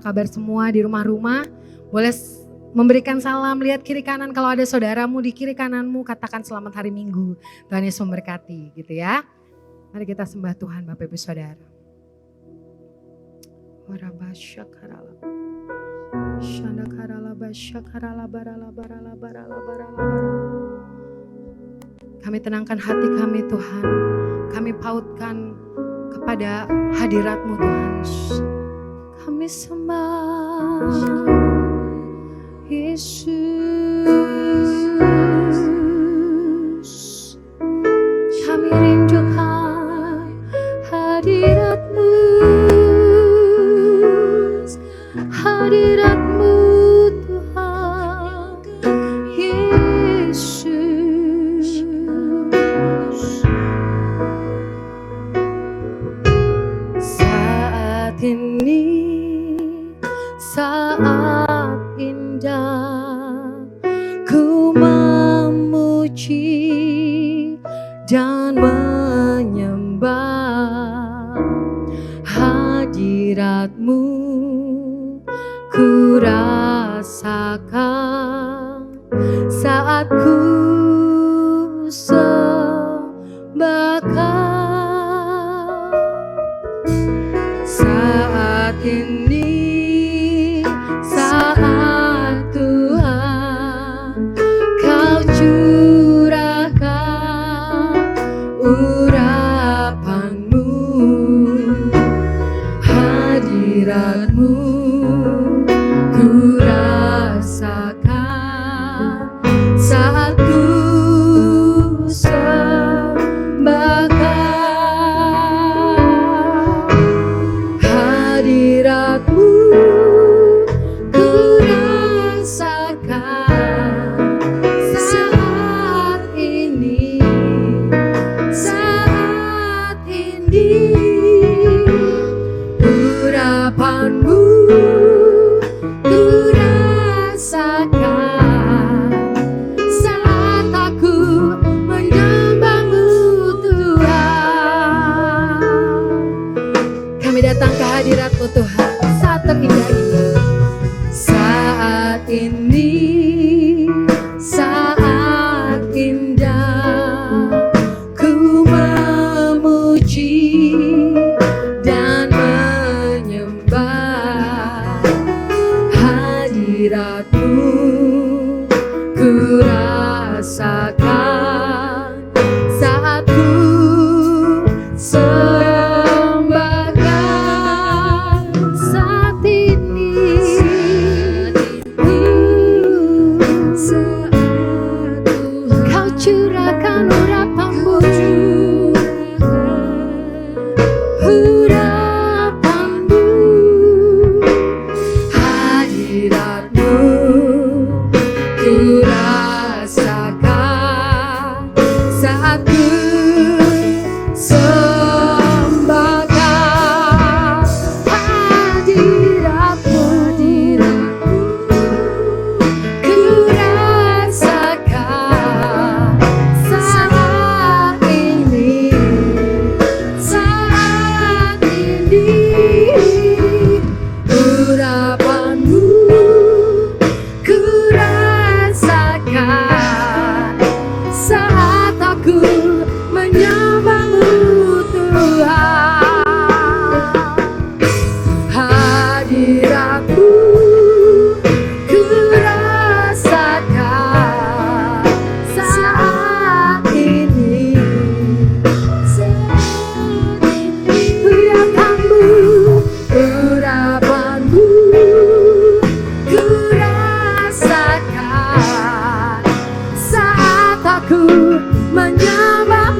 kabar semua di rumah-rumah? Boleh memberikan salam, lihat kiri kanan. Kalau ada saudaramu di kiri kananmu, katakan selamat hari Minggu. Tuhan Yesus memberkati gitu ya. Mari kita sembah Tuhan Bapak Ibu Saudara. Kami tenangkan hati kami Tuhan. Kami pautkan kepada hadirat-Mu Tuhan. Kami sembah Yesus. Kami rindukan hadirat-Mu. Hadirat-Mu Tuhan Yesus. Saat ini saat indah ku memuji dan menyembah hadirat-Mu. Ku rasakan saat ku sembahkan. Saat ini saat Tuhan Kau curahkan urapan-Mu, hadirat-Mu. Ku rasakan saat ku sembahkan hadirat-Mu. Ku rasakan saat ini urapan-Mu. Saat aku menyembah-Mu Tuhan. Kami datang ke hadirat-Mu Tuhan saat terindah ini. Saat ini saat indah ku memuji dan menyembah hadirat-Mu. Ku rasakan saat ku sembahkan saat ini. Saat Kau curahkan urapan-Mu, urapan-Mu, hadirat-Mu. Ku rasakan saat ku sembahkan hadirat-Mu. Ku rasakan saat ini urapan-Mu. Ku rasakan saat aku menyembah-Mu Tuhan. Hadirat-Mu ku rasakan saat ini. Urapan-Mu ku rasakan saat aku menyembah-Mu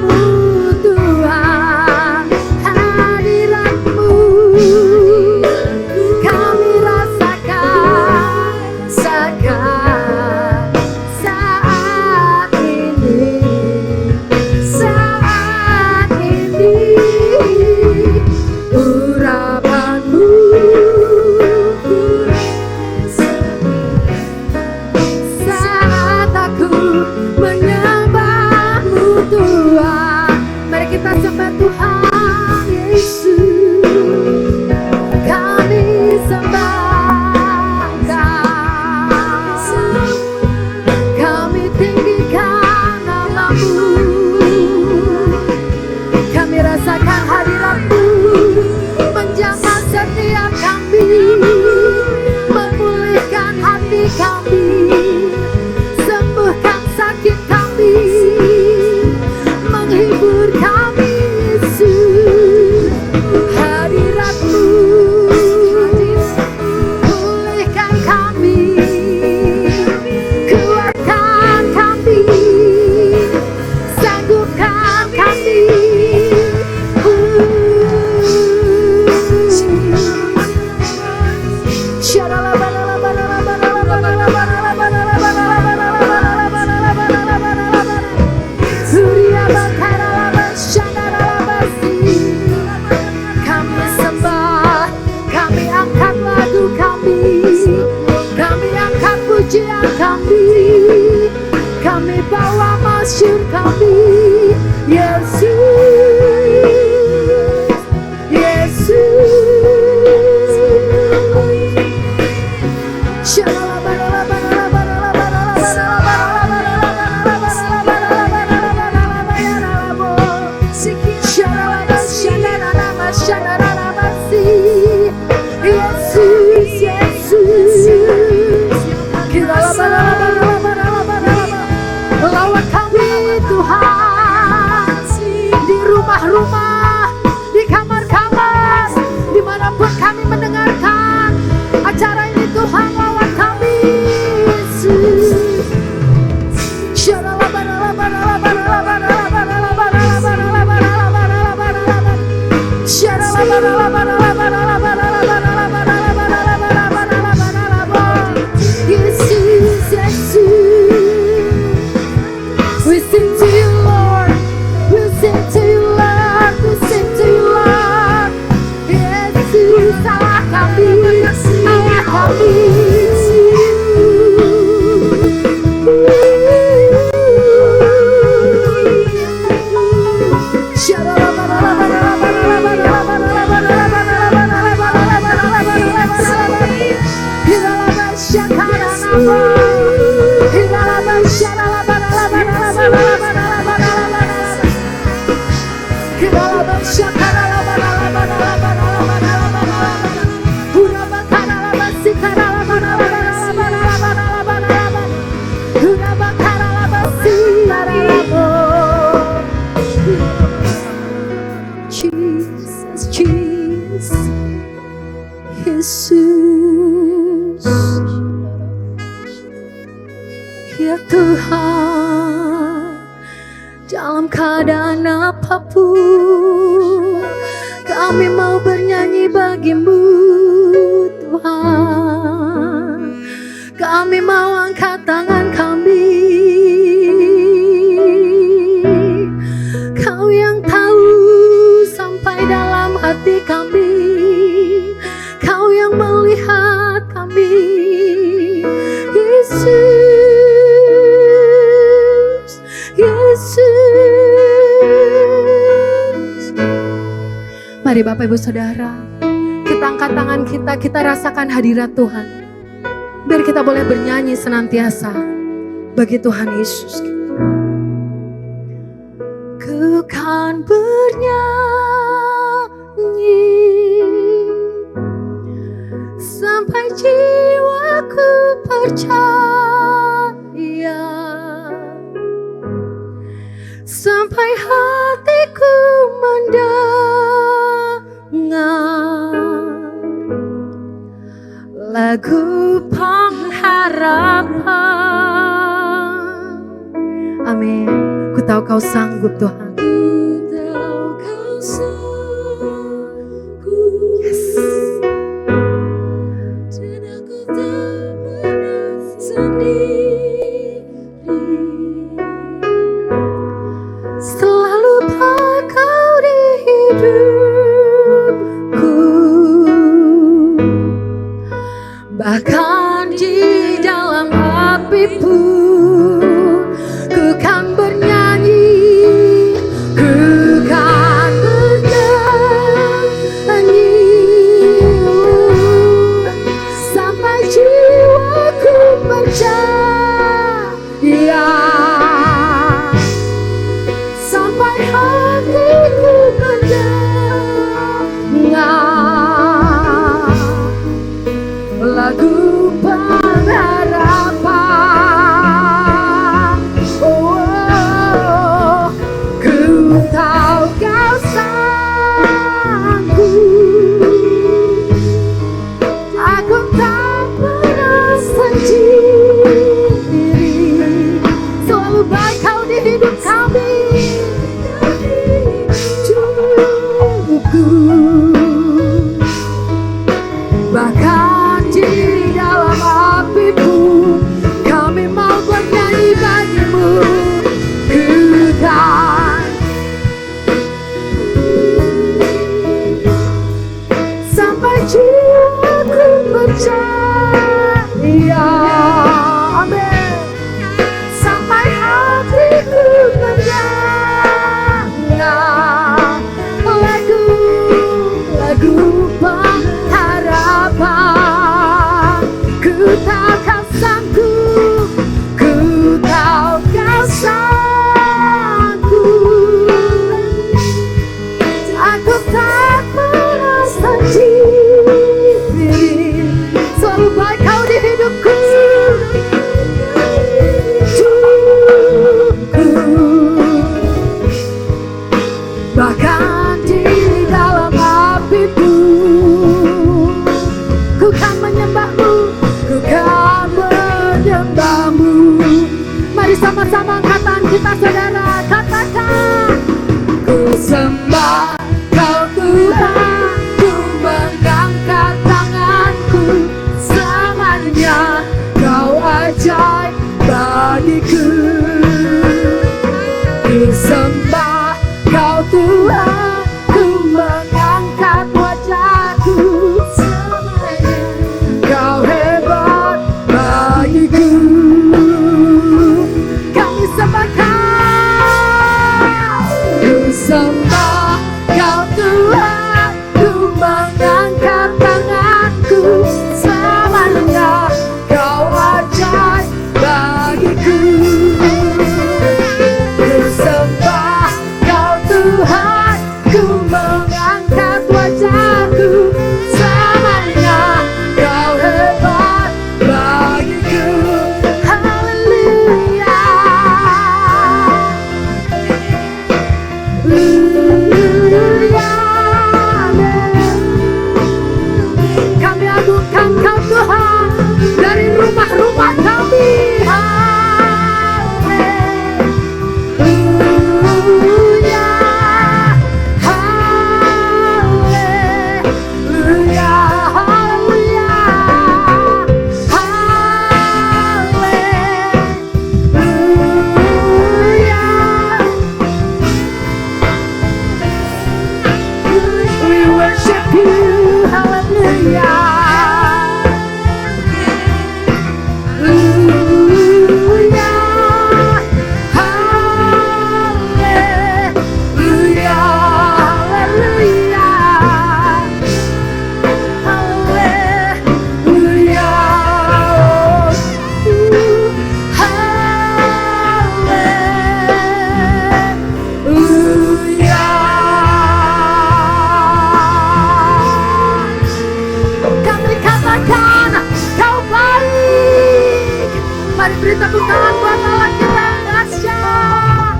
kami, Yesus, lawat kami Tuhan, di rumah-rumah, di kamar-kamar, dimanapun kami mendengarkan acara ini Tuhan, lawat kami Yesus. We sing to you, Lord. We sing to you, Lord. We sing to you, Lord. Yesus, Allah kami, Allah kami. Jesus, Jesus, Yesus, ya Tuhan, dalam keadaan apapun kami mau bernyanyi bagimu Tuhan. Kami mau angkat tangan kami, Kau yang tahu sampai dalam hati kami, Kau yang melihat kami, Yesus, Yesus. Mari Bapak Ibu Saudara, kita angkat tangan kita rasakan hadirat Tuhan. Biar kita boleh bernyanyi senantiasa bagi Tuhan Yesus. Ku kan bernyanyi sampai jiwaku percaya, sampai hatiku mendengar lagu pengharapan. Amin. Ku tahu Kau sanggup Tuhan. Ku tahu Kau sanggup. Yes. Dan aku tak pernah sendiri. Selalu Kau di hidupku. Bahkan di dalam api pun ku kan bernyanyi, ku kan bernyanyi sampai jiwaku percaya, sampai hatiku mendengar lagu pengharapan. Oh, ku tahu Kau sanggup. Aku tak pernah sendiri. Selalu baik Kau di hidup kami. Bahkan di dalam api pun kami mau bernyanyi bagimu. Ku kan sampai jiwaku percaya, amin, sampai hatiku mendengar sembah Kau Tuhan, ku mengangkat tanganku selamanya. Kau ajaib bagiku. Ku sembah Kau Tuhan, ku mengangkat wajahku selamanya. Kau hebat bagiku. Kami sembah Kau. Ku sembah Kau Tuhan, ku mengangkat tanganku selamanya. Kau ajaib bagiku. Ku sembah Kau Tuhan, ku mengangkat wajahku selamanya. Kau hebat bagiku. Haleluya. Kami agungkan Kau Tuhan dari rumah-rumah kami. Haleluya, haleluya, haleluya, haleluya. We worship you, hallelujah. Hallelujah, hallelujah, hallelujah, kami katakan Kau baik. Mari beri tepuk tangan buat Allah kita yang dahsyat.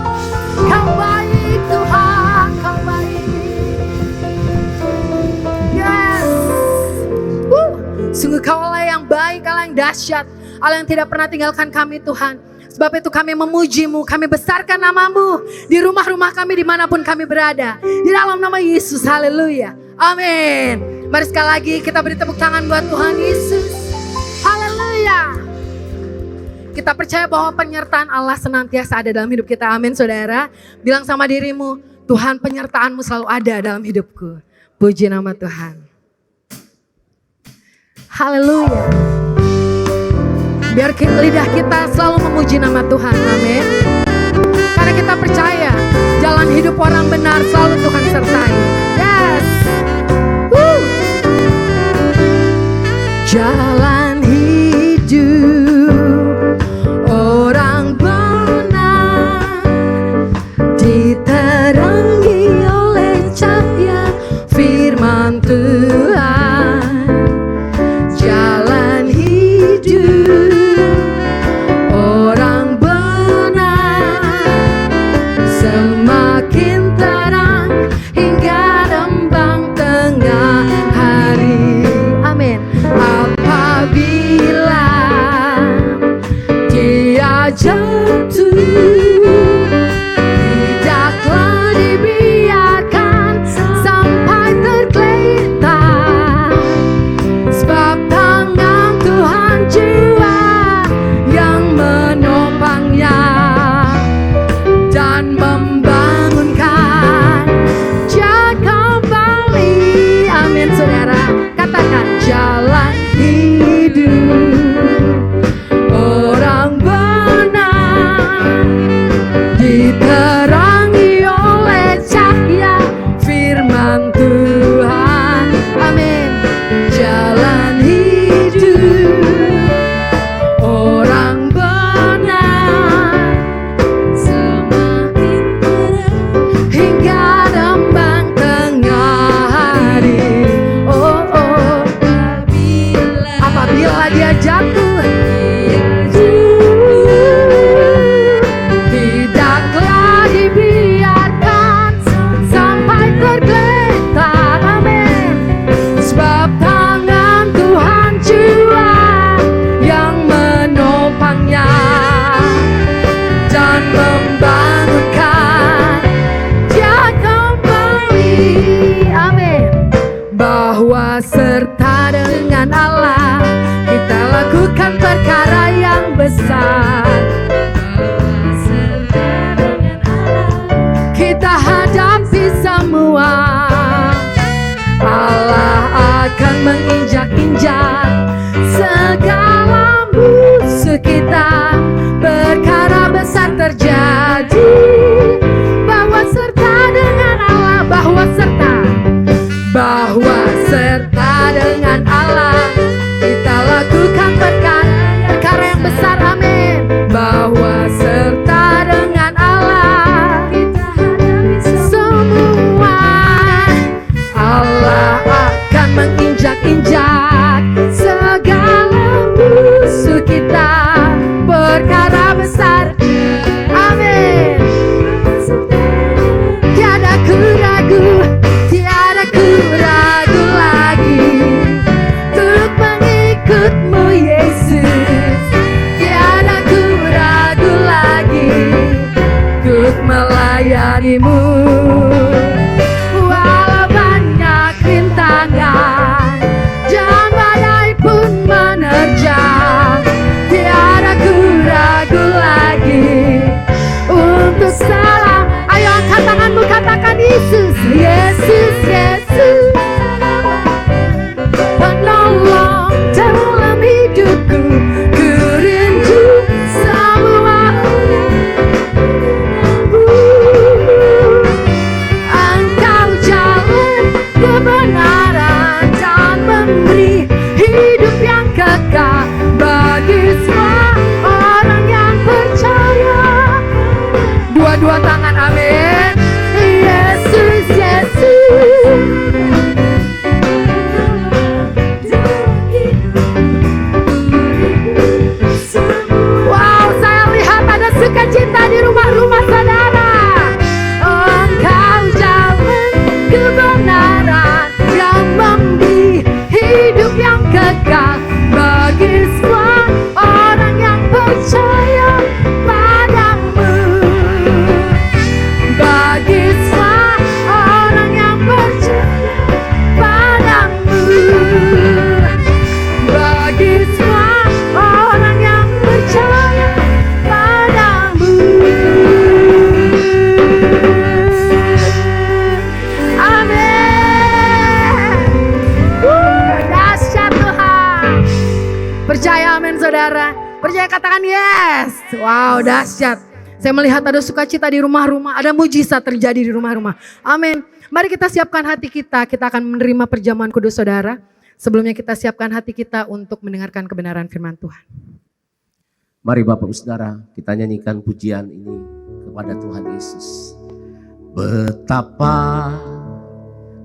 Kau baik Tuhan, Kau baik. Yes. Sungguh Kau Allah yang baik, Allah yang dahsyat, Allah yang tidak pernah tinggalkan kami Tuhan. Sebab itu kami memuji-Mu, kami besarkan nama-Mu di rumah-rumah kami dimanapun kami berada. Di dalam nama Yesus, haleluya, amin. Mari sekali lagi kita beri tepuk tangan buat Tuhan Yesus. Haleluya. Kita percaya bahwa penyertaan Allah senantiasa ada dalam hidup kita, amin saudara. Bilang sama dirimu, Tuhan penyertaan-Mu selalu ada dalam hidupku. Puji nama Tuhan. Haleluya. Biar lidah kita selalu memuji nama Tuhan, amin. Karena kita percaya jalan hidup orang benar selalu Tuhan sertai. Yes. Jalan hidup orang benar diterangi oleh cahaya firman Tuhan. Jalan hidup orang benar semakin terang hingga rembang tengah hari. Amin. Apabila dia jatuh, tidaklah dibiarkan sampai tergeletak. Sebab tangan Tuhan jiwa yang menopangnya dan membangunkan dia kembali. Amin saudara. Katakan jalan hidup orang benar melayanimu. Walau banyak rintangan dan badai pun menerjang, tiada ku ragu lagi untuk salam. Ayo angkat tanganmu, katakan Yesus, Yesus, Yesus, penolong dalam hidupku. Ku rindu semua Engkau jalan kebenaran dan memberi hidup yang kekal bagi semua orang yang percaya. Dua-dua tangan, amin. Yesus, Yesus. Wow, saya lihat ada sukacita di rumah-rumah saudara. Engkau jalan kebenaran yang memberi hidup yang kekal bagi semua orang yang percaya padamu. Bagi semua orang yang percaya padamu. Bagi semua orang yang percaya padamu. Amin. Dahsyat Tuhan. Percaya amin saudara. Percaya katakan yes. Wow, dahsyat. Saya melihat ada sukacita di rumah-rumah, ada mujizat terjadi di rumah-rumah. Amin. Mari kita siapkan hati kita akan menerima perjamuan kudus saudara. Sebelumnya kita siapkan hati kita untuk mendengarkan kebenaran firman Tuhan. Mari Bapak Saudara, kita nyanyikan pujian ini kepada Tuhan Yesus. Betapa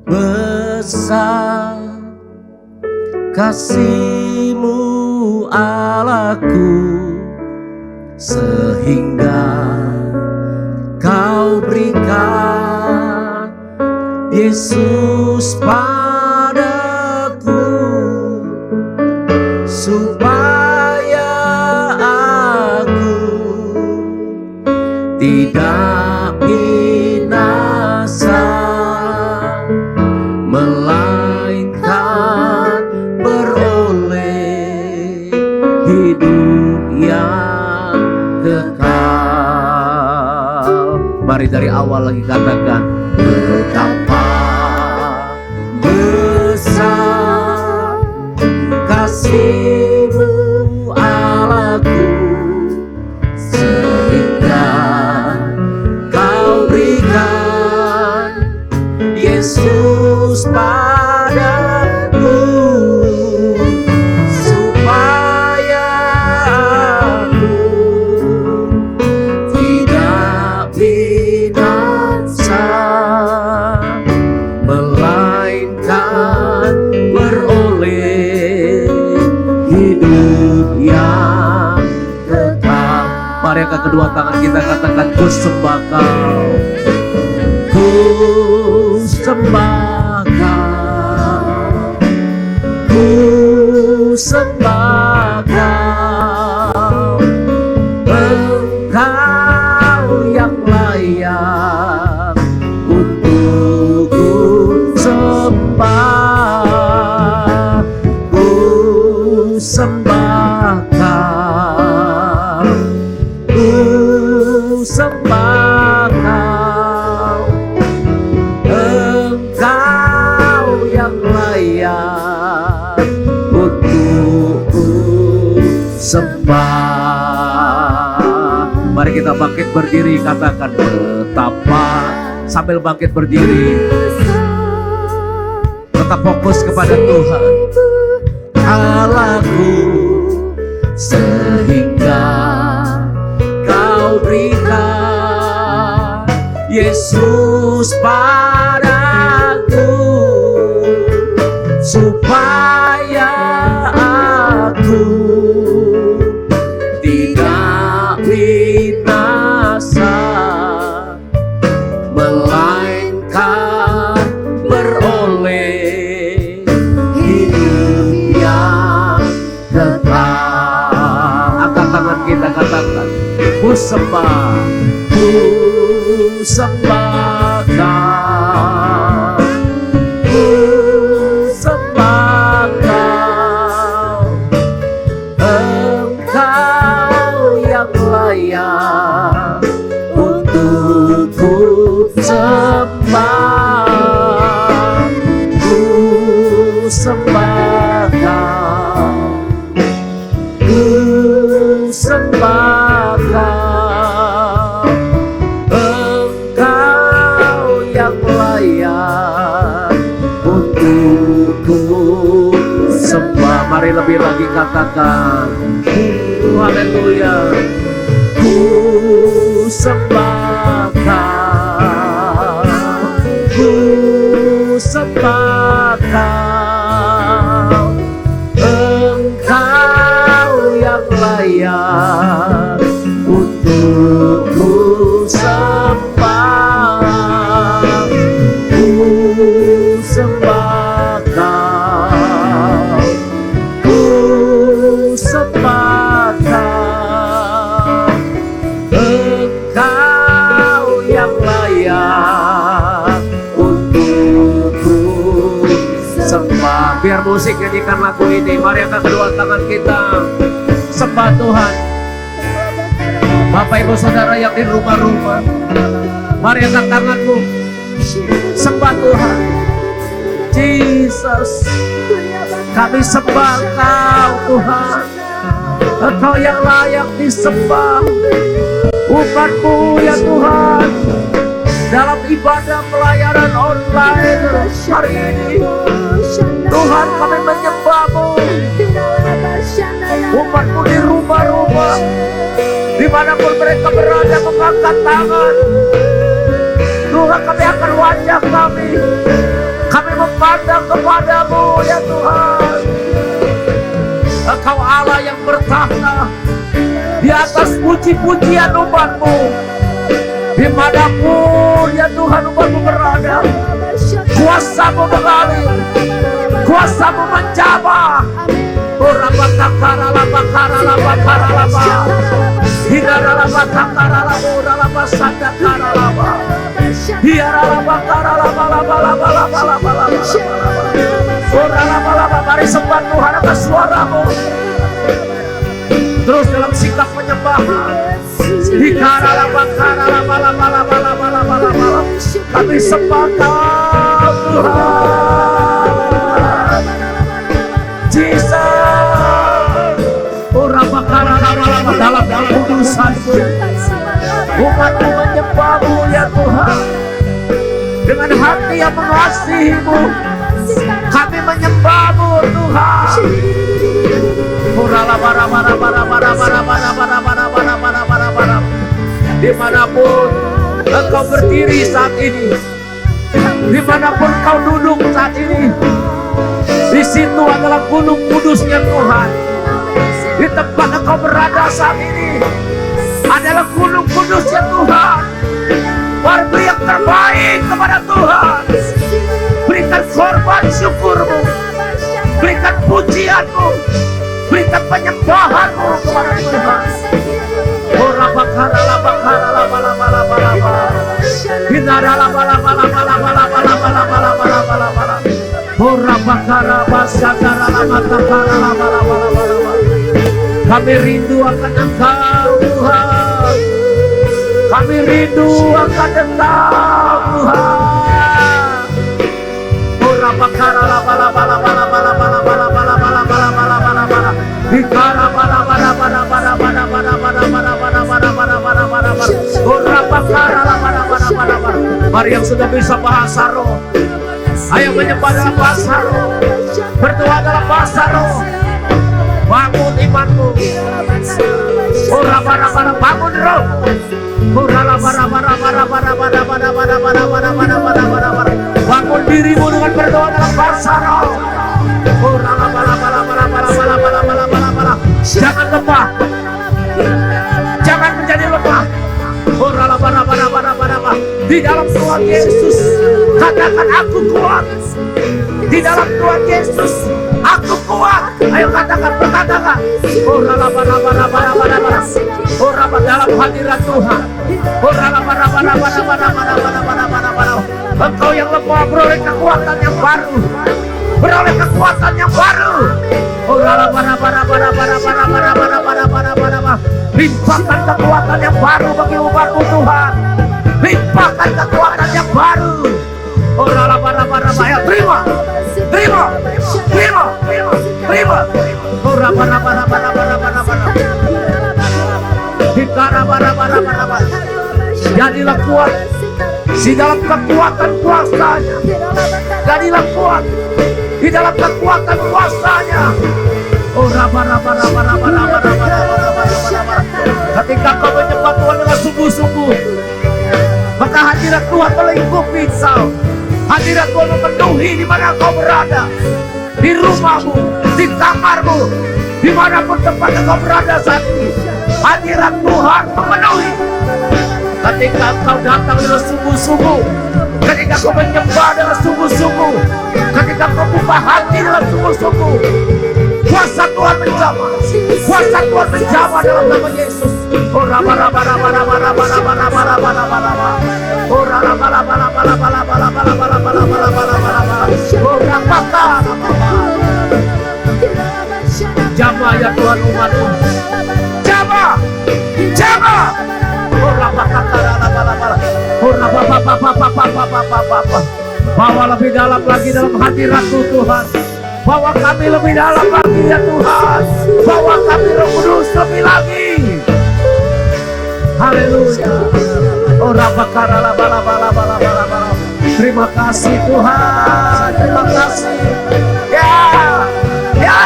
besar kasih-Mu Allahku, sehingga Kau berikan Yesus padaku, supaya aku tidak binasa, melainkan beroleh hidup yang kekal. Mari dari awal lagi katakan, betapa besar kasih-Mu Allahku, sehingga Kau berikan Yesus padaku, supaya aku tidak binasa, melainkan beroleh hidup yang kekal. Mari angkat kedua tangan kita, katakan, ku sembah Kau, ku sembah Kau, ku sembah Kau, Engkau yang layak untuk ku sembah, ku sembah Kau, ku sembah Kau, Engkau yang layak untuk ku sembah. Mari kita bangkit berdiri, katakan, betapa. Sambil bangkit berdiri, tetap fokus kepada Tuhan Allahku, sehingga Kau berikan Yesus padaku, supaya aku tidak binasa, melainkan beroleh hidup yang kekal. Angkat tangan kita, katakan, ku sembah, ku sembah Kau, ku sembah Kau, Engkau yang layak untuk ku sembah, ku sembah Kau, ku sembah Kau, Engkau yang layak untuk ku sembah. Mari lebih lagi katakan, haleluya, ku sembah Kau, ku sembah Kau, Engkau yang layak untuk ku sembah, ku sembah Kau, ku sembah Kau, Engkau yang layak untuk ku sembah. Biar musik nyanyikan lagu ini. Mari angkat kedua tangan kita, sembah Tuhan. Bapak Ibu Saudara yang di rumah-rumah, mari angkat tanganmu, sembah Tuhan. Jesus, kami sembah Kau Tuhan, Engkau yang layak disembah. Umat-Mu ya Tuhan, dalam ibadah pelayanan online hari ini, Tuhan kami menyembah-Mu. Umat-Mu di rumah-rumah, dimanapun mereka berada, mengangkat tangan. Tuhan, kami akan wajah kami memandang kepada-Mu ya Tuhan. Engkau Allah yang bertahta di atas puji-pujian umat-Mu. Dimanapun ya Tuhan umat-Mu berada, kuasa-Mu mengalir, kuasa-Mu menjamah. Mari sembah Tuhan akan suara-Mu. Terus dalam sikap penyembahan, kami sembah Kau Tuhan. Jesus, dalam kudusan-Mu, umat-Mu menyembah-Mu ya Tuhan. Dengan hati yang mengasihi-Mu, kami menyembah-Mu Tuhan. Dimanapun Engkau berdiri saat ini, dimanapun Kau duduk saat ini, di situ adalah gunung kudusnya Tuhan. Di tempat Engkau berada saat ini adalah gunung kudusnya Tuhan. Mari beri yang terbaik kepada Tuhan. Berikan korban syukur-Mu, berikan pujian-Mu, berikan penyembahan-Mu kepada Tuhan. Kami rindu akan Engkau Tuhan, kami rindu akan Engkau Tuhan. Mari yang sudah bisa bahasa roh, ayo menyembah dalam bahasa roh, berdoa dalam bahasa roh. Bangun imanmu, bangun roh, bangun dirimu dengan berdoa dalam bahasa roh. Jangan lemah, jangan menjadi lemah. Di dalam Tuhan Yesus, katakan aku kuat. Di dalam Tuhan Yesus, Aku kuat. Ayo katakan, berkatakan. Oh raba raba raba raba raba. Oh raba dalam hadirat Tuhan. Oh raba raba raba raba raba raba raba raba. Engkau yang lemah beroleh kekuatan yang baru. Beroleh kekuatan yang baru. Oh raba raba raba raba raba raba raba raba raba raba raba. Limpahkan kekuatan yang baru bagi umatmu Tuhan. Limpahkan kekuatan yang baru. Oh raba raba raba. Ayo terima. Terima. Terima. Terima. Oh raba raba raba raba raba raba. Kita raba raba raba raba. Jadilah kuat di dalam kekuatan kuasanya. Jadilah kuat di dalam kekuatan kuasanya. Oh raba raba raba raba raba raba raba raba. Ketika kau menyembah Tuhan dengan sungguh-sungguh, maka hadirat Tuhan melingkupi kau. Hadirat Tuhan memenuhi di mana kau berada. Di rumahmu, di kamarmu, dimanapun tempat kau berada saat ini, hadirat Tuhan memenuhi. Ketika kau datang dengan sungguh-sungguh, ketika kau menyembah dengan sungguh-sungguh, ketika kau buka hati dengan sungguh-sungguh, kuasa Tuhan menjamah. Kuasa Tuhan menjamah dalam nama Yesus. Oh raba raba raba raba raba raba raba raba raba raba. Oh raba raba raba raba raba raba raba raba raba raba raba raba. Oh raba raba. Jamah ya Tuhan umatmu. Jamah. Jamah. Oh raba raba raba raba. Oh raba raba raba raba raba. Bawa lebih dalam lagi dalam hadirat-Mu Tuhan. Bawa kami lebih dalam lagi ya Tuhan. Bawa kami Roh Kudus lebih lagi. Haleluya. Oh rabakara laba laba laba laba laba. Terima kasih Tuhan. Terima kasih. Ya. Ya.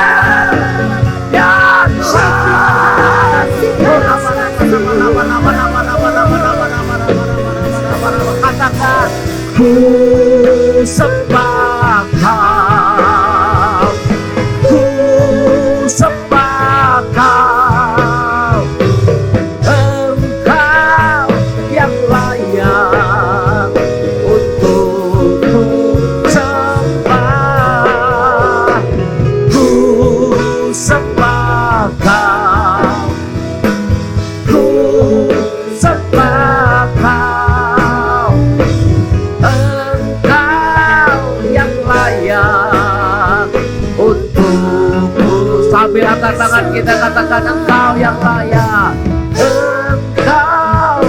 Ya Tuhan. Oh rabakara laba laba laba laba laba laba laba laba laba. Katakan ku sembah Kau. Ku sembah Kau. Engkau yang layak untuk ku sembah. Ku sembah Kau. Ku sembah Kau. Engkau yang layak untukku. Sambil angkat tangan kita katakan Engkau yang layak. Engkau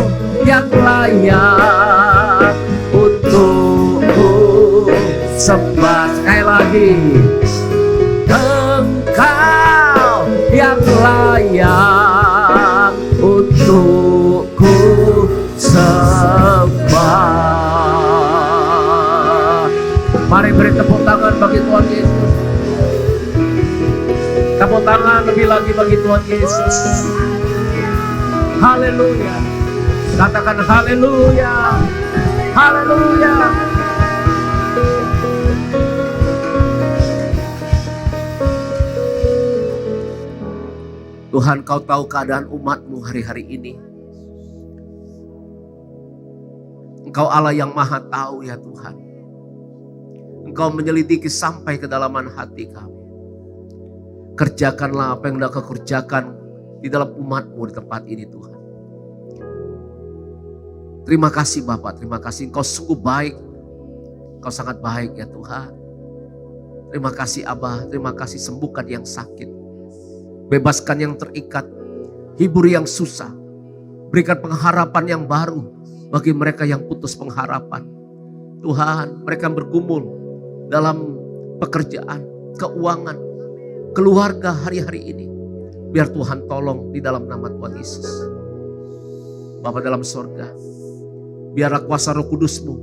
yang layak untukku sembah. Sekali lagi. Engkau yang layak untukku sembah. Mari beri tepuk tangan bagi Tuhan Yesus. Tepuk tangan lebih lagi bagi Tuhan Yesus. Haleluya. Katakan haleluya. Haleluya. Tuhan, Kau tahu keadaan umat-Mu hari-hari ini. Engkau Allah yang maha tahu ya Tuhan. Engkau menyelidiki sampai kedalaman hati kami. Kerjakanlah apa yang hendak Kau kerjakan di dalam umat-Mu di tempat ini Tuhan. Terima kasih Bapak, terima kasih Engkau sungguh baik. Engkau sangat baik ya Tuhan. Terima kasih Abah, terima kasih sembuhkan yang sakit. Bebaskan yang terikat, hibur yang susah. Berikan pengharapan yang baru bagi mereka yang putus pengharapan. Tuhan, mereka bergumul dalam pekerjaan, keuangan, keluarga hari-hari ini. Biar Tuhan tolong di dalam nama Tuhan Yesus. Bapa dalam sorga, biarlah kuasa Roh Kudus-Mu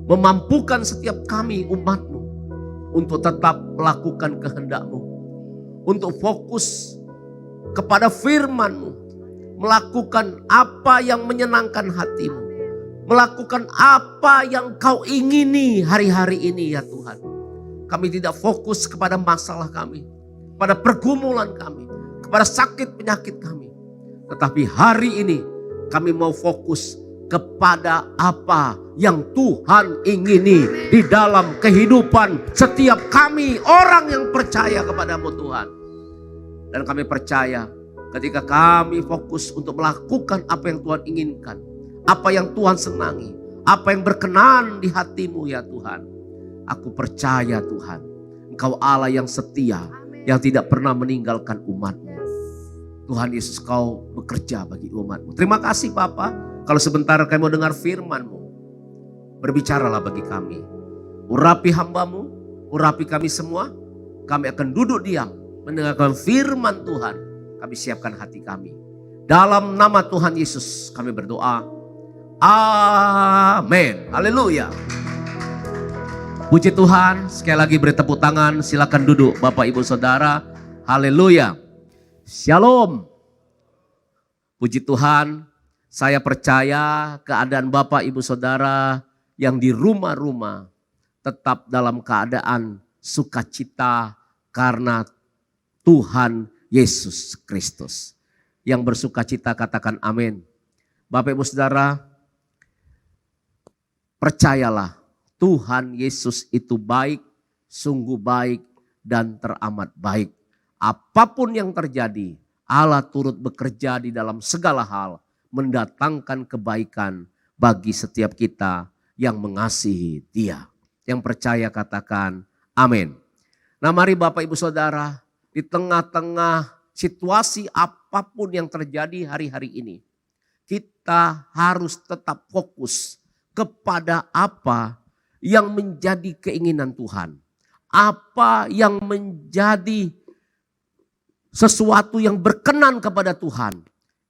memampukan setiap kami umat-Mu untuk tetap melakukan kehendak-Mu. Untuk fokus kepada firman-Mu. Melakukan apa yang menyenangkan hati-Mu. Melakukan apa yang Kau ingini hari-hari ini ya Tuhan. Kami tidak fokus kepada masalah kami. Pada pergumulan kami. Kepada sakit penyakit kami. Tetapi hari ini kami mau fokus kepada apa yang Tuhan ingini di dalam kehidupan setiap kami orang yang percaya kepadamu Tuhan. Dan kami percaya ketika kami fokus untuk melakukan apa yang Tuhan inginkan, apa yang Tuhan senangi, apa yang berkenan di hatimu ya Tuhan. Aku percaya Tuhan, Engkau Allah yang setia, yang tidak pernah meninggalkan umatmu. Tuhan Yesus, Kau bekerja bagi umatmu. Terima kasih Bapa, kalau sebentar kami mau dengar firman-Mu. Berbicaralah bagi kami. Urapi hamba-Mu, urapi kami semua. Kami akan duduk diam mendengarkan firman Tuhan. Kami siapkan hati kami. Dalam nama Tuhan Yesus kami berdoa. Amin. Haleluya. Puji Tuhan. Sekali lagi beri tepuk tangan. Silakan duduk Bapak Ibu Saudara. Haleluya. Shalom. Puji Tuhan. Saya percaya keadaan Bapak Ibu Saudara yang di rumah-rumah tetap dalam keadaan sukacita karena Tuhan Yesus Kristus. Yang bersukacita katakan amin. Bapak Ibu Saudara, percayalah Tuhan Yesus itu baik, sungguh baik dan teramat baik. Apapun yang terjadi, Allah turut bekerja di dalam segala hal, mendatangkan kebaikan bagi setiap kita yang mengasihi Dia. Yang percaya katakan amin. Nah mari Bapak Ibu Saudara, di tengah-tengah situasi apapun yang terjadi hari-hari ini, kita harus tetap fokus kepada apa yang menjadi keinginan Tuhan. Apa yang menjadi sesuatu yang berkenan kepada Tuhan.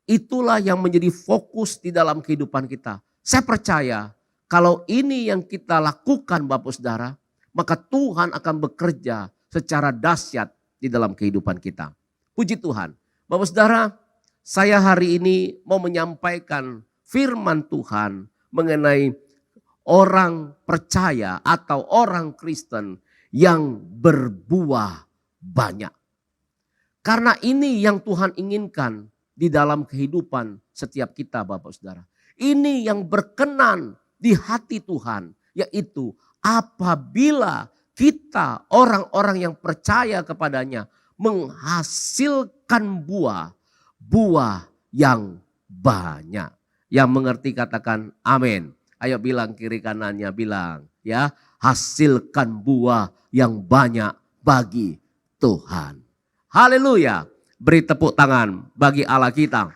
Itulah yang menjadi fokus di dalam kehidupan kita. Saya percaya kalau ini yang kita lakukan Bapak Saudara, maka Tuhan akan bekerja secara dahsyat di dalam kehidupan kita. Puji Tuhan. Bapak Saudara, saya hari ini mau menyampaikan firman Tuhan mengenai orang percaya atau orang Kristen yang berbuah banyak. Karena ini yang Tuhan inginkan di dalam kehidupan setiap kita Bapak Saudara. Ini yang berkenan di hati Tuhan, yaitu apabila kita orang-orang yang percaya kepadanya menghasilkan buah yang banyak. Yang mengerti katakan amin. Ayo bilang kiri kanannya, bilang ya, hasilkan buah yang banyak bagi Tuhan. Haleluya. Beri tepuk tangan bagi Allah kita.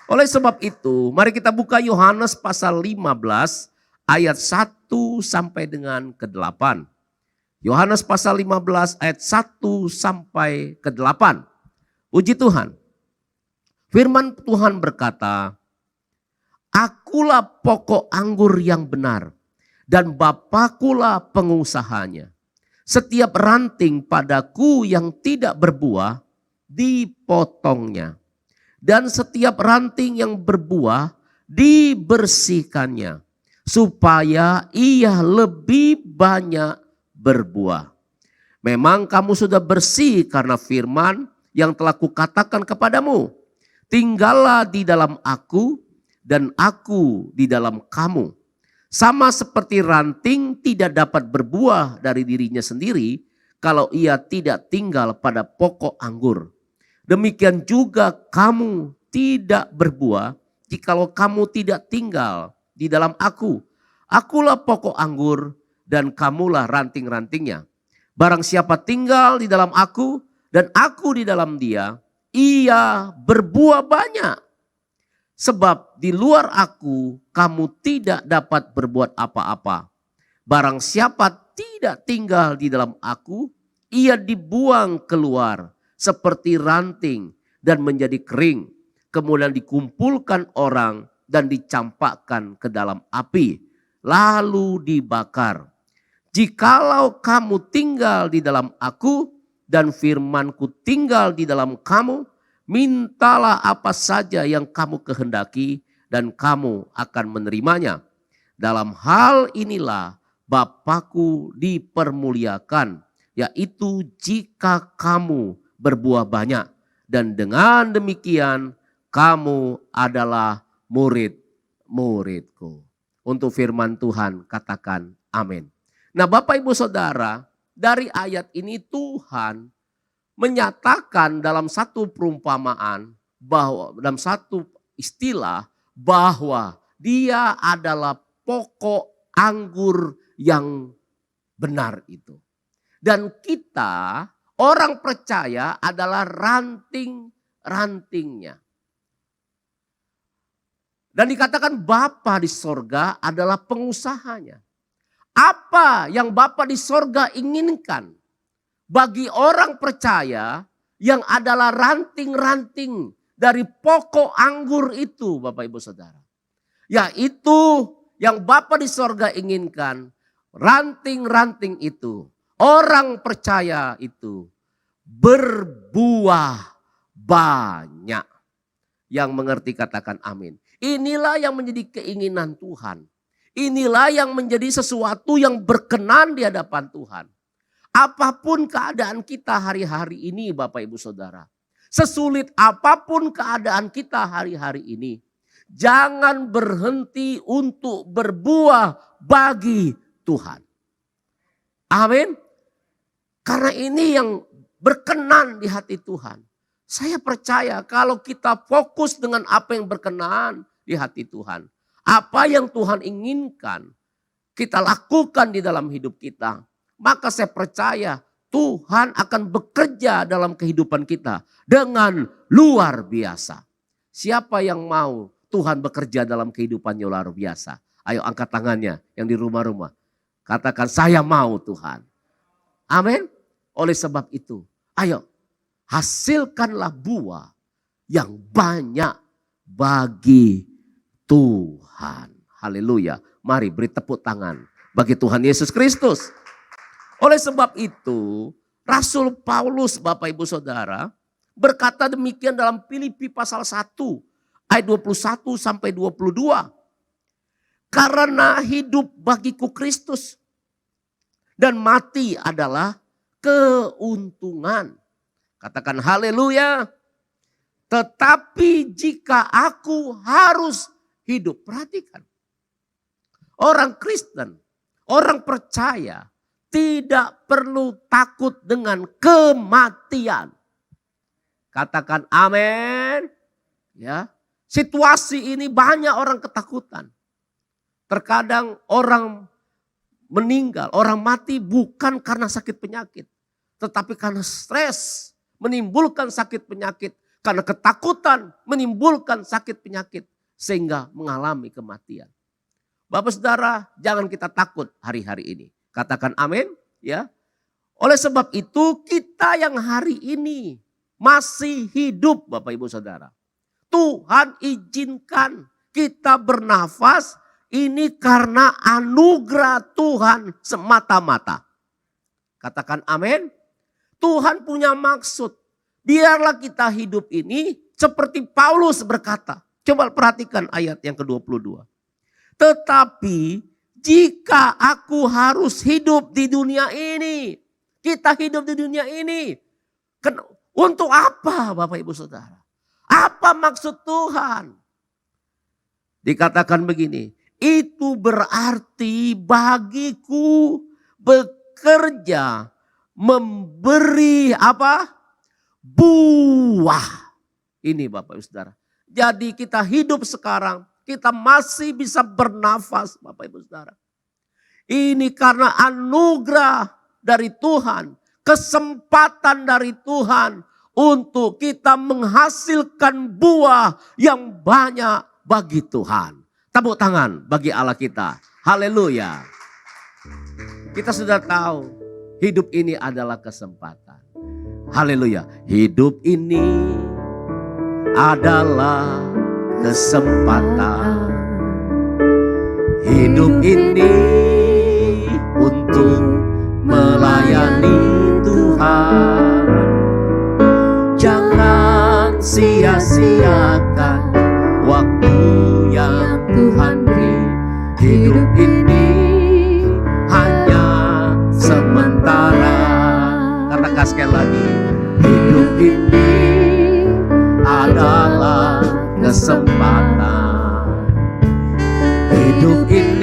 Oleh sebab itu, mari kita buka Yohanes pasal 15 ayat 1 sampai dengan ke-8. Yohanes pasal 15 ayat 1 sampai ke-8. Puji Tuhan. Firman Tuhan berkata, Akulah pokok anggur yang benar dan Bapakulah pengusahanya. Setiap ranting padaku yang tidak berbuah dipotongnya. Dan setiap ranting yang berbuah dibersihkannya. Supaya ia lebih banyak berbuah. Memang kamu sudah bersih karena firman yang telah kukatakan kepadamu. Tinggallah di dalam aku dan aku di dalam kamu. Sama seperti ranting tidak dapat berbuah dari dirinya sendiri kalau ia tidak tinggal pada pokok anggur. Demikian juga kamu tidak berbuah jikalau kamu tidak tinggal di dalam aku. Akulah pokok anggur dan kamulah ranting-rantingnya. Barang siapa tinggal di dalam aku dan aku di dalam dia, ia berbuah banyak. Sebab di luar aku kamu tidak dapat berbuat apa-apa. Barang siapa tidak tinggal di dalam aku, ia dibuang keluar seperti ranting dan menjadi kering. Kemudian dikumpulkan orang dan dicampakkan ke dalam api. Lalu dibakar. Jikalau kamu tinggal di dalam aku dan firmanku tinggal di dalam kamu, mintalah apa saja yang kamu kehendaki dan kamu akan menerimanya. Dalam hal inilah Bapakku dipermuliakan, yaitu jika kamu berbuah banyak. Dan dengan demikian kamu adalah murid-muridku. Untuk firman Tuhan katakan amin. Nah Bapak Ibu Saudara, dari ayat ini Tuhan menyatakan dalam satu perumpamaan, bahwa dalam satu istilah, bahwa Dia adalah pokok anggur yang benar itu. Dan kita, orang percaya, adalah ranting-rantingnya. Dan dikatakan Bapa di sorga adalah pengusahanya. Apa yang Bapa di sorga inginkan bagi orang percaya yang adalah ranting-ranting dari pokok anggur itu, Bapak Ibu Saudara. Yaitu yang Bapa di sorga inginkan, ranting-ranting itu, orang percaya itu berbuah banyak. Yang mengerti katakan amin. Inilah yang menjadi keinginan Tuhan. Inilah yang menjadi sesuatu yang berkenan di hadapan Tuhan. Apapun keadaan kita hari-hari ini Bapak Ibu Saudara. Sesulit apapun keadaan kita hari-hari ini. Jangan berhenti untuk berbuah bagi Tuhan. Amin. Karena ini yang berkenan di hati Tuhan. Saya percaya kalau kita fokus dengan apa yang berkenan di hati Tuhan. Apa yang Tuhan inginkan kita lakukan di dalam hidup kita. Maka saya percaya Tuhan akan bekerja dalam kehidupan kita dengan luar biasa. Siapa yang mau Tuhan bekerja dalam kehidupannya luar biasa? Ayo angkat tangannya yang di rumah-rumah. Katakan saya mau Tuhan. Amin. Oleh sebab itu ayo hasilkanlah buah yang banyak bagi Tuhan. Haleluya. Mari beri tepuk tangan bagi Tuhan Yesus Kristus. Oleh sebab itu Rasul Paulus Bapak Ibu Saudara berkata demikian dalam Filipi pasal 1 ayat 21 sampai 22. Karena hidup bagiku Kristus dan mati adalah keuntungan. Katakan haleluya. Tetapi jika aku harus hidup. Perhatikan. Orang Kristen, orang percaya tidak perlu takut dengan kematian. Katakan amin. Ya. Situasi ini banyak orang ketakutan. Terkadang orang meninggal, orang mati bukan karena sakit penyakit. Tetapi karena stres menimbulkan sakit penyakit. Karena ketakutan menimbulkan sakit penyakit. Sehingga mengalami kematian. Bapak Saudara, jangan kita takut hari-hari ini. Katakan amin. Ya. Oleh sebab itu kita yang hari ini masih hidup Bapak Ibu Saudara. Tuhan izinkan kita bernafas ini karena anugerah Tuhan semata-mata. Katakan amin. Tuhan punya maksud. Biarlah kita hidup ini seperti Paulus berkata. Coba perhatikan ayat yang ke-22. Tetapi jika aku harus hidup di dunia ini. Kita hidup di dunia ini. Untuk apa Bapak Ibu Saudara? Apa maksud Tuhan? Dikatakan begini. Itu berarti bagiku bekerja. Memberi apa? Buah. Ini Bapak Ibu Saudara. Jadi kita hidup sekarang. Kita masih bisa bernafas Bapak Ibu Saudara. Ini karena anugerah dari Tuhan. Kesempatan dari Tuhan. Untuk kita menghasilkan buah yang banyak bagi Tuhan. Tepuk tangan bagi Allah kita. Haleluya. Kita sudah tahu hidup ini adalah kesempatan. Haleluya. Hidup ini adalah kesempatan. Hidup ini untuk melayani Tuhan. Jangan sia-siakan waktu yang Tuhan beri. Hidup ini hanya sementara. Katakan sekali lagi. Hidup ini adalah kesempatan. Hidup ini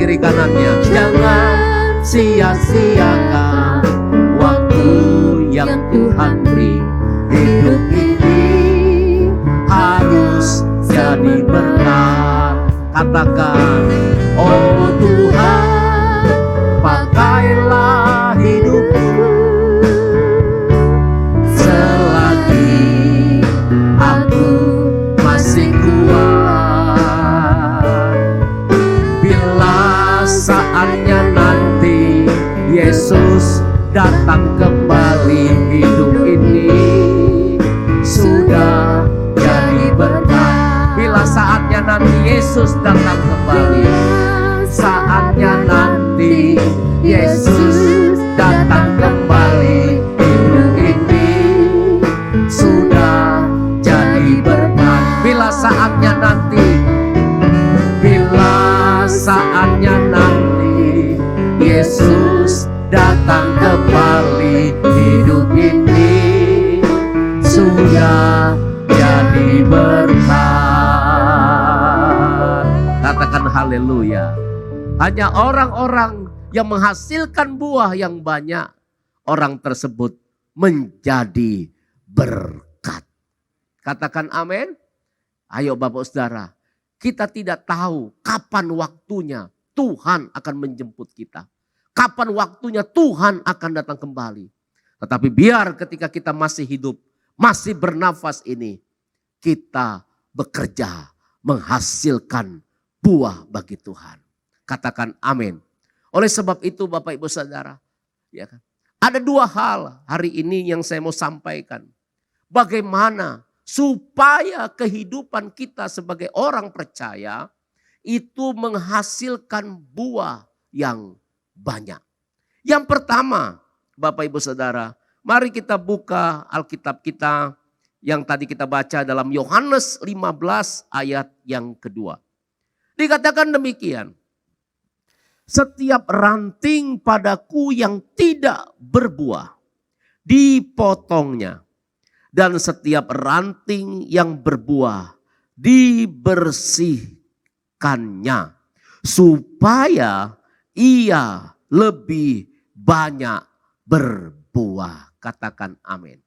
kiri kanannya. Jangan sia-siakan waktu yang Tuhan beri. Hidup ini harus jadi berkat. Katakan, oh Tuhan, pakailah hidupku selagi aku masih kuat. Bila saatnya nanti Yesus datang kembali, hidup ini sudah jadi berkat. Bila saatnya nanti Yesus datang kembali, saatnya nanti Yesus datang kembali, hidup ini sudah jadi berkat. Bila saatnya nanti, bila saatnya nanti Yesus datang kembali, hidup ini sudah jadi berkat. Katakan haleluya. Hanya orang-orang yang menghasilkan buah yang banyak, orang tersebut menjadi berkat. Katakan amin. Ayo Bapak Saudara, kita tidak tahu kapan waktunya Tuhan akan menjemput kita. Kapan waktunya Tuhan akan datang kembali. Tetapi biar ketika kita masih hidup, masih bernafas ini, kita bekerja menghasilkan buah bagi Tuhan. Katakan amin. Oleh sebab itu Bapak Ibu Saudara, ya kan? Ada dua hal hari ini yang saya mau sampaikan. Bagaimana supaya kehidupan kita sebagai orang percaya itu menghasilkan buah yang banyak. Yang pertama, Bapak Ibu Saudara, mari kita buka Alkitab kita yang tadi kita baca dalam Yohanes 15 ayat yang kedua. Dikatakan demikian, setiap ranting padaku yang tidak berbuah dipotongnya, dan setiap ranting yang berbuah dibersihkannya, supaya ia lebih banyak berbuah. Katakan amin.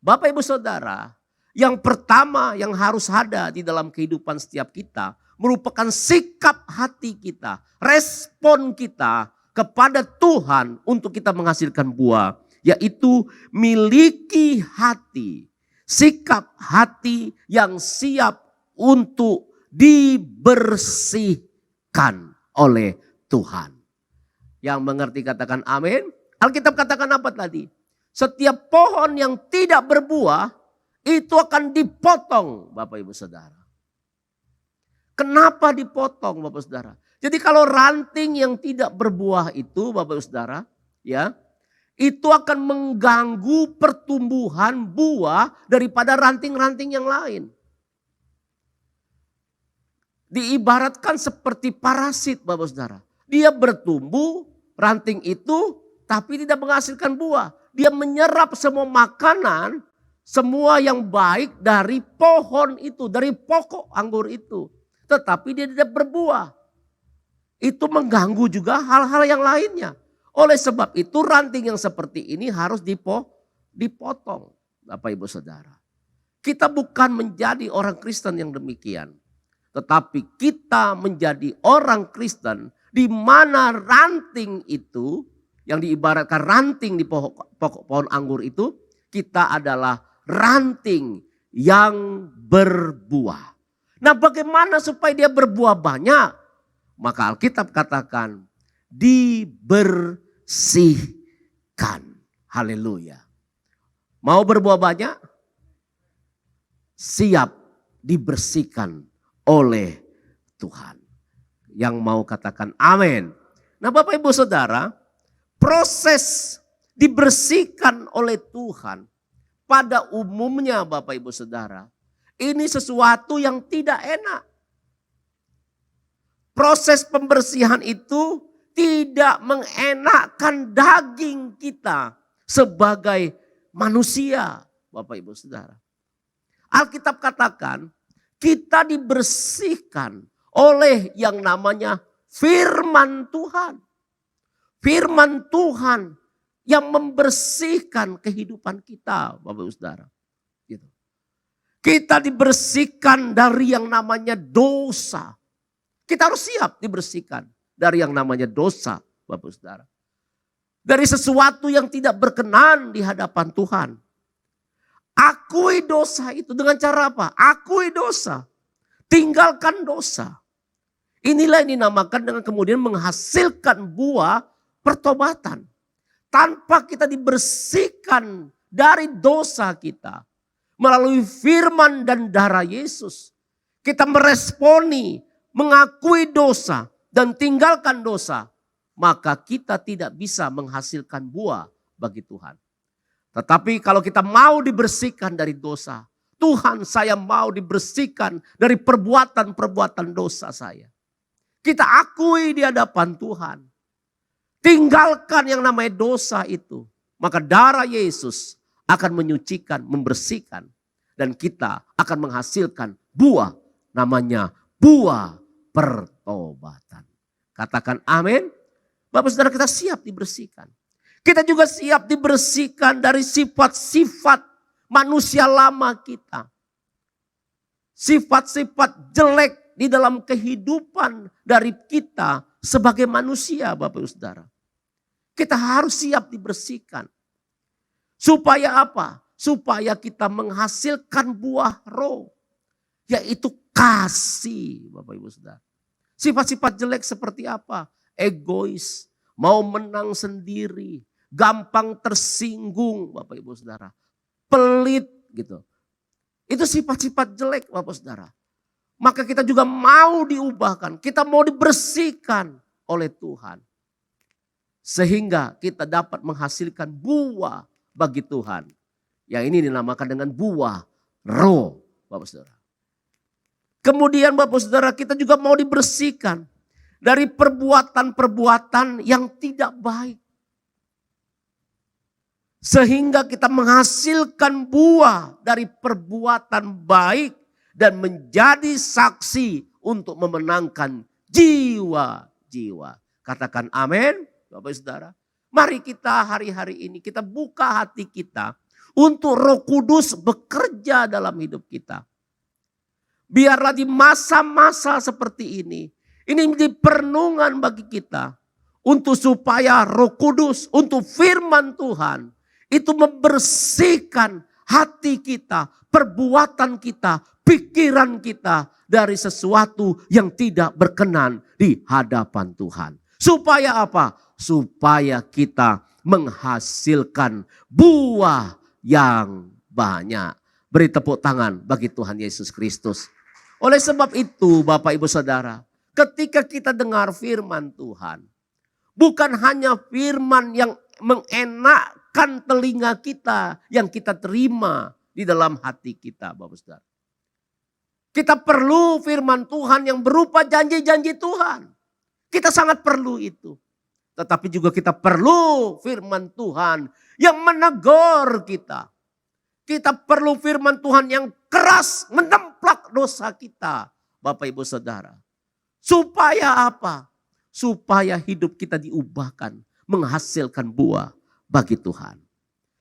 Bapak Ibu Saudara, yang pertama yang harus ada di dalam kehidupan setiap kita merupakan sikap hati kita, respon kita kepada Tuhan untuk kita menghasilkan buah, yaitu miliki hati, sikap hati yang siap untuk dibersihkan oleh Tuhan. Yang mengerti katakan amin. Alkitab katakan apa tadi? Setiap pohon yang tidak berbuah itu akan dipotong, Bapak Ibu Saudara. Kenapa dipotong, Bapak Saudara? Jadi kalau ranting yang tidak berbuah itu, Bapak Ibu Saudara, ya, itu akan mengganggu pertumbuhan buah daripada ranting-ranting yang lain. Diibaratkan seperti parasit, Bapak Saudara. Dia bertumbuh, ranting itu, tapi tidak menghasilkan buah. Dia menyerap semua makanan, semua yang baik dari pohon itu, dari pokok anggur itu. Tetapi dia tidak berbuah. Itu mengganggu juga hal-hal yang lainnya. Oleh sebab itu ranting yang seperti ini harus dipotong. Bapak Ibu Saudara. Kita bukan menjadi orang Kristen yang demikian. Tetapi kita menjadi orang Kristen di mana ranting itu, yang diibaratkan ranting di pokok pohon anggur itu, kita adalah ranting yang berbuah. Nah, bagaimana supaya dia berbuah banyak? Maka Alkitab katakan dibersihkan. Haleluya. Mau berbuah banyak? Siap dibersihkan oleh Tuhan. Yang mau katakan amin. Nah, Bapak Ibu Saudara, proses dibersihkan oleh Tuhan pada umumnya Bapak Ibu Saudara, ini sesuatu yang tidak enak. Proses pembersihan itu tidak mengenakkan daging kita sebagai manusia, Bapak Ibu Saudara. Alkitab katakan kita dibersihkan oleh yang namanya firman Tuhan. Firman Tuhan yang membersihkan kehidupan kita, Bapak Ibu Saudara. Gitu. Kita dibersihkan dari yang namanya dosa. Kita harus siap dibersihkan dari yang namanya dosa, Bapak Ibu Saudara. Dari sesuatu yang tidak berkenan di hadapan Tuhan. Akui dosa itu dengan cara apa? Akui dosa. Tinggalkan dosa. Inilah yang dinamakan dengan kemudian menghasilkan buah pertobatan. Tanpa kita dibersihkan dari dosa kita. Melalui firman dan darah Yesus. Kita meresponi, mengakui dosa dan tinggalkan dosa. Maka kita tidak bisa menghasilkan buah bagi Tuhan. Tetapi kalau kita mau dibersihkan dari dosa. Tuhan, saya mau dibersihkan dari perbuatan-perbuatan dosa saya. Kita akui di hadapan Tuhan. Tinggalkan yang namanya dosa itu. Maka darah Yesus akan menyucikan, membersihkan. Dan kita akan menghasilkan buah. Namanya buah pertobatan. Katakan amin. Bapak saudara, kita siap dibersihkan. Kita juga siap dibersihkan dari sifat-sifat manusia lama kita. Sifat-sifat jelek di dalam kehidupan dari kita sebagai manusia, Bapak Ibu Saudara. Kita harus siap dibersihkan. Supaya apa? Supaya kita menghasilkan buah roh. Yaitu kasih, Bapak Ibu Saudara. Sifat-sifat jelek seperti apa? Egois, mau menang sendiri, gampang tersinggung, Bapak Ibu Saudara. Pelit gitu. Itu sifat-sifat jelek, Bapak Saudara. Maka kita juga mau diubahkan, kita mau dibersihkan oleh Tuhan. Sehingga kita dapat menghasilkan buah bagi Tuhan. Yang ini dinamakan dengan buah roh, Bapak Saudara. Kemudian Bapak Saudara, kita juga mau dibersihkan dari perbuatan-perbuatan yang tidak baik. Sehingga kita menghasilkan buah dari perbuatan baik dan menjadi saksi untuk memenangkan jiwa-jiwa. Katakan amin, Bapak Saudara. Mari kita hari-hari ini kita buka hati kita untuk Roh Kudus bekerja dalam hidup kita. Biarlah di masa-masa seperti ini menjadi perenungan bagi kita untuk supaya Roh Kudus, untuk firman Tuhan itu membersihkan hati kita, perbuatan kita, pikiran kita dari sesuatu yang tidak berkenan di hadapan Tuhan. Supaya apa? Supaya kita menghasilkan buah yang banyak. Beri tepuk tangan bagi Tuhan Yesus Kristus. Oleh sebab itu Bapak Ibu Saudara, ketika kita dengar firman Tuhan, bukan hanya firman yang mengenakkan telinga kita yang kita terima di dalam hati kita, Bapak Saudara. Kita perlu firman Tuhan yang berupa janji-janji Tuhan. Kita sangat perlu itu. Tetapi juga kita perlu firman Tuhan yang menegur kita. Kita perlu firman Tuhan yang keras menemplak dosa kita, Bapak Ibu Saudara. Supaya apa? Supaya hidup kita diubahkan, menghasilkan buah bagi Tuhan.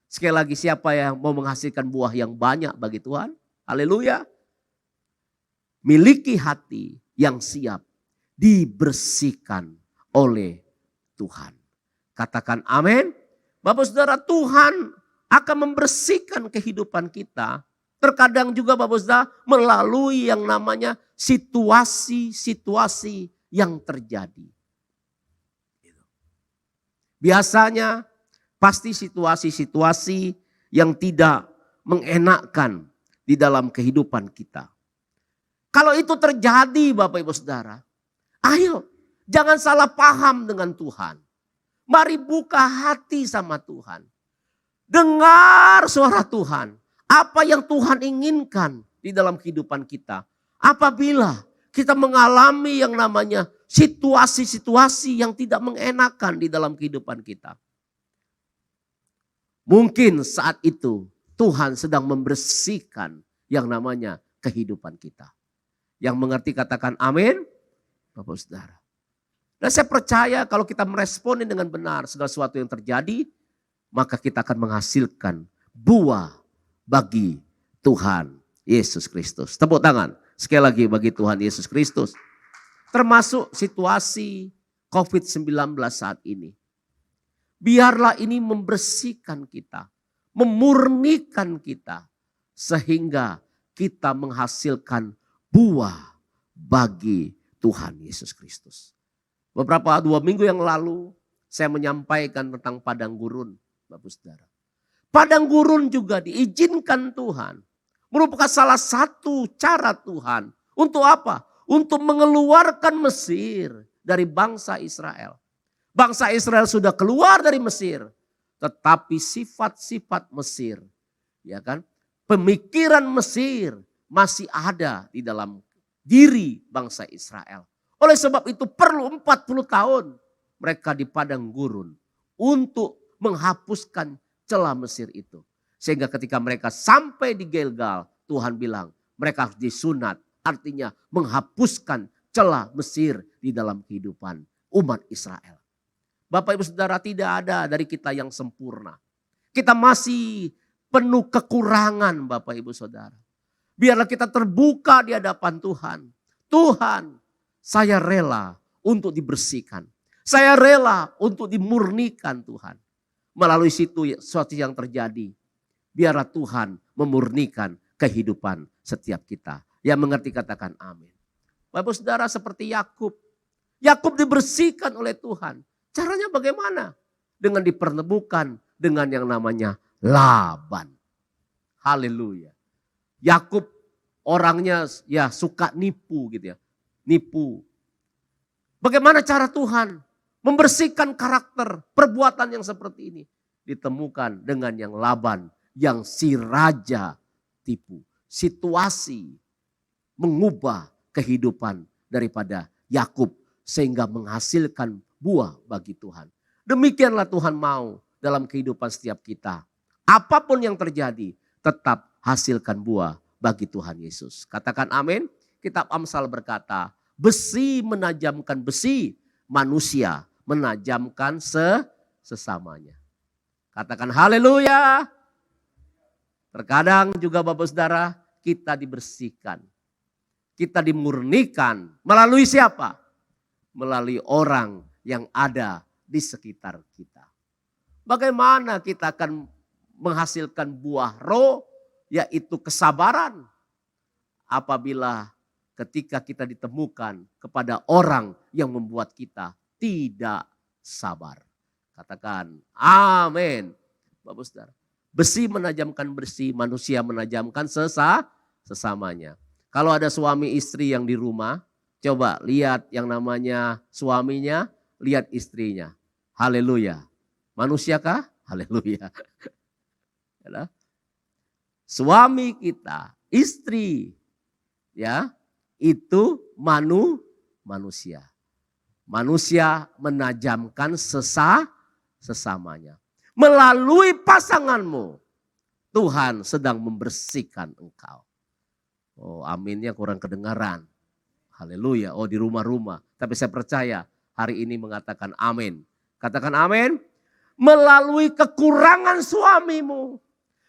Sekali lagi, siapa yang mau menghasilkan buah yang banyak bagi Tuhan? Haleluya. Miliki hati yang siap dibersihkan oleh Tuhan. Katakan amin. Bapak Saudara, Tuhan akan membersihkan kehidupan kita. Terkadang juga Bapak Saudara melalui yang namanya situasi-situasi yang terjadi. Biasanya pasti situasi-situasi yang tidak mengenakkan di dalam kehidupan kita. Kalau itu terjadi Bapak Ibu Saudara, ayo jangan salah paham dengan Tuhan. Mari buka hati sama Tuhan. Dengar suara Tuhan. Apa yang Tuhan inginkan di dalam kehidupan kita. Apabila kita mengalami yang namanya situasi-situasi yang tidak mengenakan di dalam kehidupan kita. Mungkin saat itu Tuhan sedang membersihkan yang namanya kehidupan kita. Yang mengerti katakan amin, Bapak Saudara. Dan saya percaya kalau kita meresponi dengan benar segala sesuatu yang terjadi, maka kita akan menghasilkan buah bagi Tuhan Yesus Kristus. Tepuk tangan sekali lagi bagi Tuhan Yesus Kristus. Termasuk situasi COVID-19 saat ini. Biarlah ini membersihkan kita, memurnikan kita, sehingga kita menghasilkan buah bagi Tuhan Yesus Kristus. Beberapa 2 minggu yang lalu saya menyampaikan tentang padang gurun, Bapak Saudara. Padang gurun juga diizinkan Tuhan. Merupakan salah satu cara Tuhan. Untuk apa? Untuk mengeluarkan Mesir dari bangsa Israel. Bangsa Israel sudah keluar dari Mesir. Tetapi sifat-sifat Mesir, ya kan? Pemikiran Mesir masih ada di dalam diri bangsa Israel. Oleh sebab itu perlu 40 tahun mereka di padang gurun untuk menghapuskan celah Mesir itu. Sehingga ketika mereka sampai di Gilgal, Tuhan bilang mereka harus disunat. Artinya menghapuskan celah Mesir di dalam kehidupan umat Israel. Bapak Ibu Saudara, tidak ada dari kita yang sempurna. Kita masih penuh kekurangan Bapak Ibu Saudara. Biarlah kita terbuka di hadapan Tuhan. Tuhan, saya rela untuk dibersihkan. Saya rela untuk dimurnikan Tuhan. Melalui situ sesuatu yang terjadi. Biarlah Tuhan memurnikan kehidupan setiap kita. Yang mengerti katakan amin. Bapak Saudara, seperti Yakub. Yakub dibersihkan oleh Tuhan. Caranya bagaimana? Dengan dipertemukan dengan yang namanya Laban. Haleluya. Yakub orangnya ya suka nipu gitu ya. Nipu. Bagaimana cara Tuhan membersihkan karakter perbuatan yang seperti ini? Ditemukan dengan yang Laban, yang si raja tipu. Situasi mengubah kehidupan daripada Yakub sehingga menghasilkan buah bagi Tuhan. Demikianlah Tuhan mau dalam kehidupan setiap kita. Apapun yang terjadi, tetap hasilkan buah bagi Tuhan Yesus. Katakan amin. Kitab Amsal berkata, besi menajamkan besi, manusia menajamkan sesamanya. Katakan haleluya. Terkadang juga Bapak Saudara, kita dibersihkan. Kita dimurnikan melalui siapa? Melalui orang yang ada di sekitar kita. Bagaimana kita akan menghasilkan buah roh, yaitu kesabaran. Apabila ketika kita ditemukan kepada orang yang membuat kita tidak sabar. Katakan amin. Bapak Saudara. Besi menajamkan besi, manusia menajamkan sesamanya. Kalau ada suami istri yang di rumah, coba lihat yang namanya suaminya, lihat istrinya. Haleluya. Manusiakah? Haleluya. Suami kita, istri, ya, itu manusia. Manusia menajamkan sesamanya. Melalui pasanganmu, Tuhan sedang membersihkan engkau. Oh, aminnya kurang kedengaran. Haleluya. Oh, di rumah-rumah. Tapi saya percaya hari ini mengatakan amin. Katakan amin. Melalui kekurangan suamimu,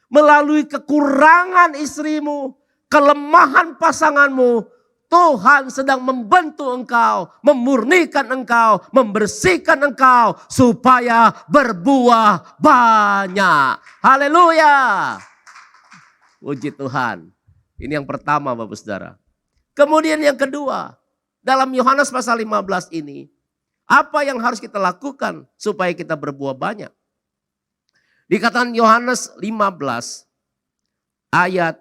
melalui kekurangan istrimu, kelemahan pasanganmu, Tuhan sedang membantu engkau, memurnikan engkau, membersihkan engkau supaya berbuah banyak. Haleluya. Puji Tuhan. Ini yang pertama Bapak Saudara. Kemudian yang kedua, dalam Yohanes pasal 15 ini, apa yang harus kita lakukan supaya kita berbuah banyak? Dikatakan Yohanes 15 ayat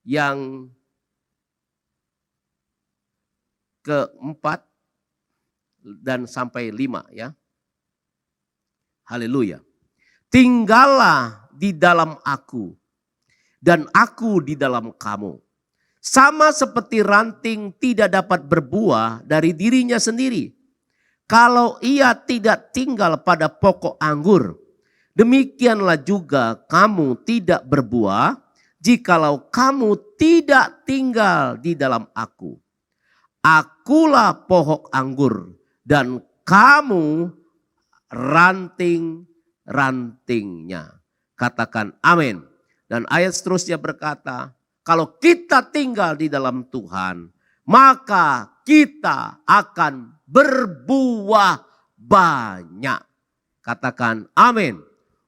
yang keempat dan sampai 5 ya. Haleluya. Tinggallah di dalam aku dan aku di dalam kamu. Sama seperti ranting tidak dapat berbuah dari dirinya sendiri, kalau ia tidak tinggal pada pokok anggur. Demikianlah juga kamu tidak berbuah jikalau kamu tidak tinggal di dalam aku. Akulah pohon anggur dan kamu ranting-rantingnya. Katakan amin. Dan ayat seterusnya berkata, kalau kita tinggal di dalam Tuhan, maka kita akan berbuah banyak. Katakan amin.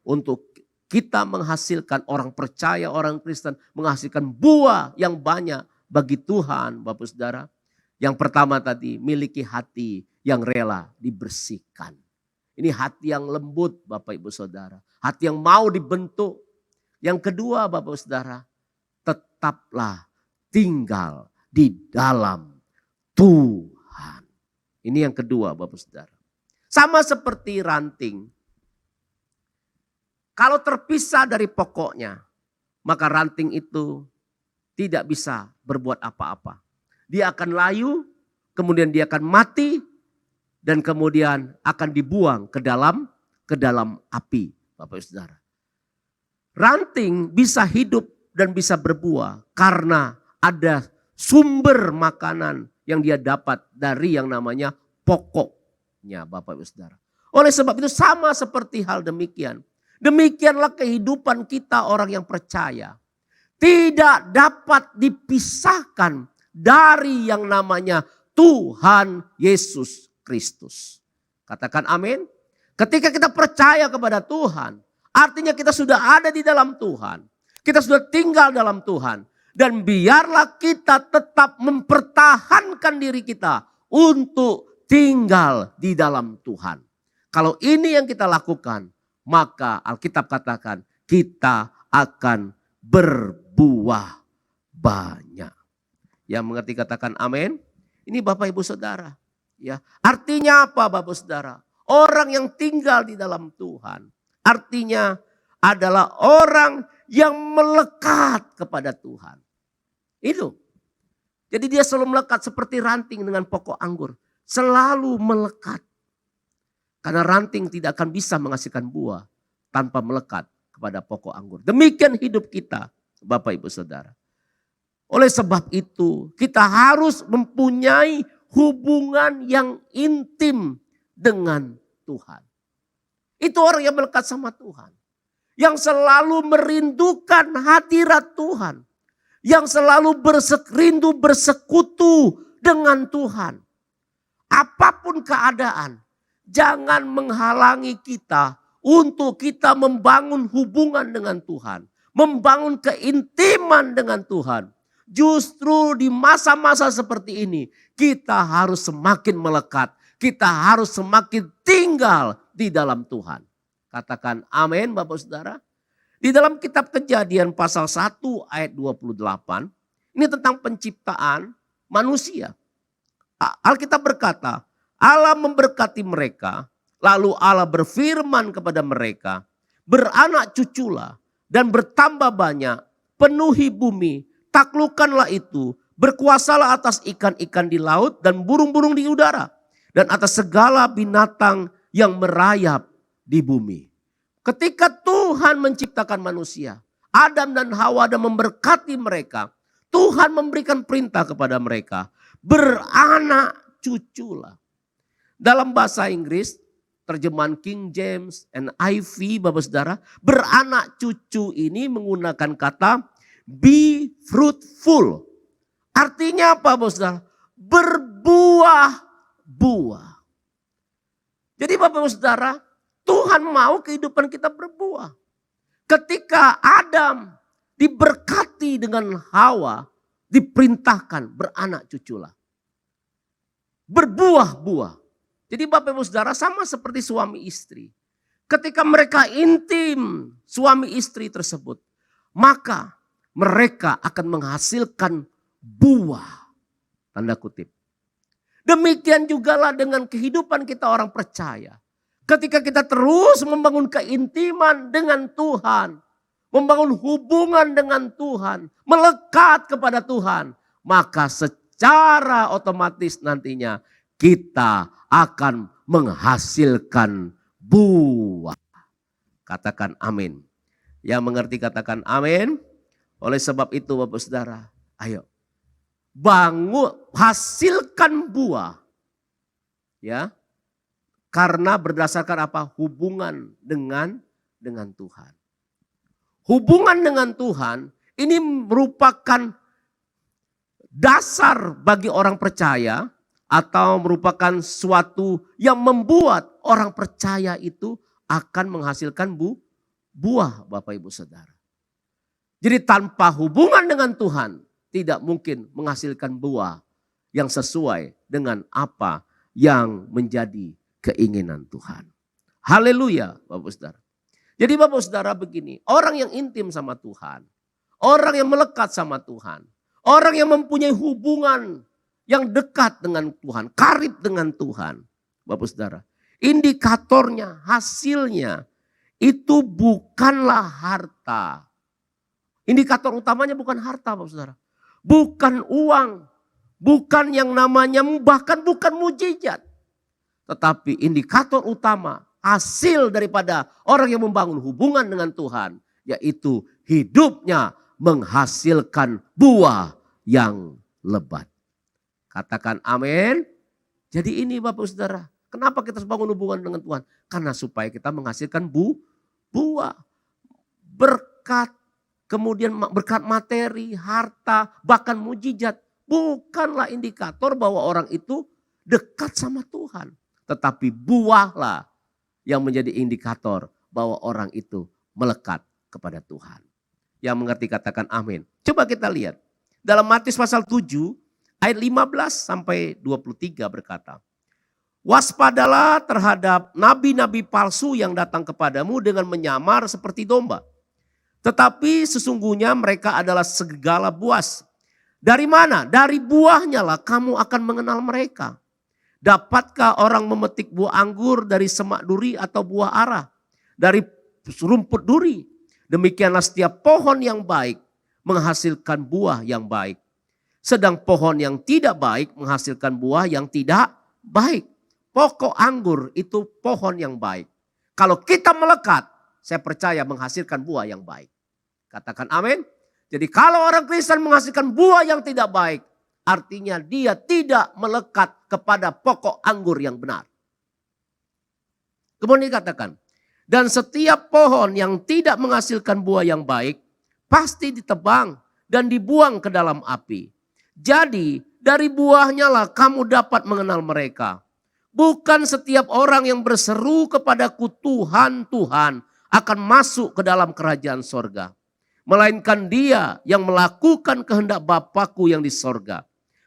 Untuk kita menghasilkan, orang percaya, orang Kristen menghasilkan buah yang banyak bagi Tuhan, Bapak Saudara. Yang pertama tadi, miliki hati yang rela dibersihkan. Ini hati yang lembut, Bapak Ibu Saudara. Hati yang mau dibentuk. Yang kedua, Bapak Saudara, tetaplah tinggal di dalam Tuhan. Ini yang kedua, Bapak Saudara. Sama seperti ranting. Kalau terpisah dari pokoknya, maka ranting itu tidak bisa berbuat apa-apa. Dia akan layu, kemudian dia akan mati, dan kemudian akan dibuang ke dalam api, Bapak Ibu Saudara. Ranting bisa hidup dan bisa berbuah karena ada sumber makanan yang dia dapat dari yang namanya pokoknya, Bapak Ibu Saudara. Oleh sebab itu sama seperti hal demikian. Demikianlah kehidupan kita orang yang percaya. Tidak dapat dipisahkan dari yang namanya Tuhan Yesus Kristus. Katakan amin. Ketika kita percaya kepada Tuhan, artinya kita sudah ada di dalam Tuhan. Kita sudah tinggal dalam Tuhan. Dan biarlah kita tetap mempertahankan diri kita untuk tinggal di dalam Tuhan. Kalau ini yang kita lakukan, maka Alkitab katakan kita akan berbuah banyak. Yang mengerti katakan amin. Ini Bapak Ibu Saudara. Ya, artinya apa Bapak Saudara? Orang yang tinggal di dalam Tuhan. Artinya adalah orang yang melekat kepada Tuhan. Itu. Jadi dia selalu melekat seperti ranting dengan pokok anggur. Selalu melekat. Karena ranting tidak akan bisa menghasilkan buah tanpa melekat kepada pokok anggur. Demikian hidup kita, Bapak Ibu Saudara. Oleh sebab itu kita harus mempunyai hubungan yang intim dengan Tuhan. Itu orang yang melekat sama Tuhan. Yang selalu merindukan hadirat Tuhan. Yang selalu rindu bersekutu dengan Tuhan. Apapun keadaan, jangan menghalangi kita untuk kita membangun hubungan dengan Tuhan. Membangun keintiman dengan Tuhan. Justru di masa-masa seperti ini kita harus semakin melekat. Kita harus semakin tinggal di dalam Tuhan. Katakan amin Bapak Saudara. Di dalam kitab Kejadian pasal 1 ayat 28. Ini tentang penciptaan manusia. Alkitab berkata, Allah memberkati mereka. Lalu Allah berfirman kepada mereka. Beranak cuculah dan bertambah banyak. Penuhi bumi. Taklukkanlah itu. Berkuasalah atas ikan-ikan di laut dan burung-burung di udara. Dan atas segala binatang yang merayap di bumi. Ketika Tuhan menciptakan manusia, Adam dan Hawa dan memberkati mereka, Tuhan memberikan perintah kepada mereka, beranak cuculah. Dalam bahasa Inggris, terjemahan King James and NIV, Bapak Saudara, beranak cucu ini menggunakan kata be fruitful. Artinya apa, Bapak Saudara? Berbuah-buah. Jadi Bapak Saudara, Tuhan mau kehidupan kita berbuah. Ketika Adam diberkati dengan Hawa, diperintahkan beranak cuculah. Berbuah-buah. Jadi Bapak Ibu Saudara sama seperti suami istri. Ketika mereka intim suami istri tersebut, maka mereka akan menghasilkan buah. Tanda kutip. Demikian jugalah dengan kehidupan kita orang percaya. Ketika kita terus membangun keintiman dengan Tuhan, membangun hubungan dengan Tuhan, melekat kepada Tuhan, maka secara otomatis nantinya kita akan menghasilkan buah. Katakan amin. Yang mengerti katakan amin. Oleh sebab itu Bapak Saudara, ayo bangun, hasilkan buah. Ya. Karena berdasarkan apa? Hubungan dengan Tuhan. Hubungan dengan Tuhan ini merupakan dasar bagi orang percaya atau merupakan suatu yang membuat orang percaya itu akan menghasilkan buah, Bapak Ibu Saudara. Jadi tanpa hubungan dengan Tuhan tidak mungkin menghasilkan buah yang sesuai dengan apa yang menjadi keinginan Tuhan. Haleluya, Bapak Saudara. Jadi Bapak Saudara begini, orang yang intim sama Tuhan, orang yang melekat sama Tuhan, orang yang mempunyai hubungan yang dekat dengan Tuhan, karib dengan Tuhan. Bapak Saudara, indikatornya, hasilnya itu bukanlah harta. Indikator utamanya bukan harta, Bapak Saudara. Bukan uang, bukan yang namanya, bahkan bukan mujizat. Tetapi indikator utama, hasil daripada orang yang membangun hubungan dengan Tuhan, yaitu hidupnya menghasilkan buah yang lebat. Katakan amin. Jadi ini Bapak Saudara, kenapa kita harus bangun hubungan dengan Tuhan? Karena supaya kita menghasilkan buah. Berkat, kemudian berkat materi, harta, bahkan mujizat. Bukanlah indikator bahwa orang itu dekat sama Tuhan. Tetapi buahlah yang menjadi indikator bahwa orang itu melekat kepada Tuhan. Yang mengerti katakan amin. Coba kita lihat. Dalam Matius pasal 7 ayat 15 sampai 23 berkata. Waspadalah terhadap nabi-nabi palsu yang datang kepadamu dengan menyamar seperti domba. Tetapi sesungguhnya mereka adalah segala buas. Dari mana? Dari buahnya lah kamu akan mengenal mereka. Dapatkah orang memetik buah anggur dari semak duri atau buah ara? Dari rumput duri. Demikianlah setiap pohon yang baik menghasilkan buah yang baik. Sedang pohon yang tidak baik menghasilkan buah yang tidak baik. Pokok anggur itu pohon yang baik. Kalau kita melekat, saya percaya menghasilkan buah yang baik. Katakan amin. Jadi kalau orang Kristen menghasilkan buah yang tidak baik, artinya dia tidak melekat kepada pokok anggur yang benar. Kemudian dikatakan, dan setiap pohon yang tidak menghasilkan buah yang baik, pasti ditebang dan dibuang ke dalam api. Jadi dari buahnya lah kamu dapat mengenal mereka. Bukan setiap orang yang berseru kepadaku Tuhan, Tuhan akan masuk ke dalam kerajaan sorga. Melainkan dia yang melakukan kehendak Bapakku yang di sorga.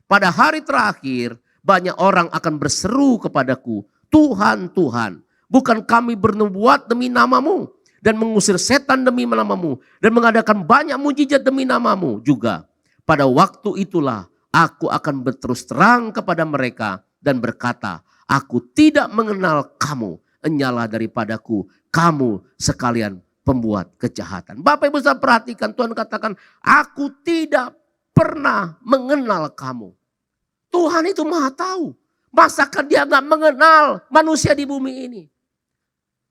Pada hari terakhir banyak orang akan berseru kepadaku, Tuhan, Tuhan. Bukan kami bernubuat demi namamu dan mengusir setan demi namamu dan mengadakan banyak mujizat demi namamu juga. Pada waktu itulah aku akan berterus terang kepada mereka dan berkata, aku tidak mengenal kamu, enyalah daripadaku kamu sekalian pembuat kejahatan. Bapak Ibu saya perhatikan, Tuhan katakan, aku tidak pernah mengenal kamu. Tuhan itu maha tahu. Masakan dia gak mengenal manusia di bumi ini.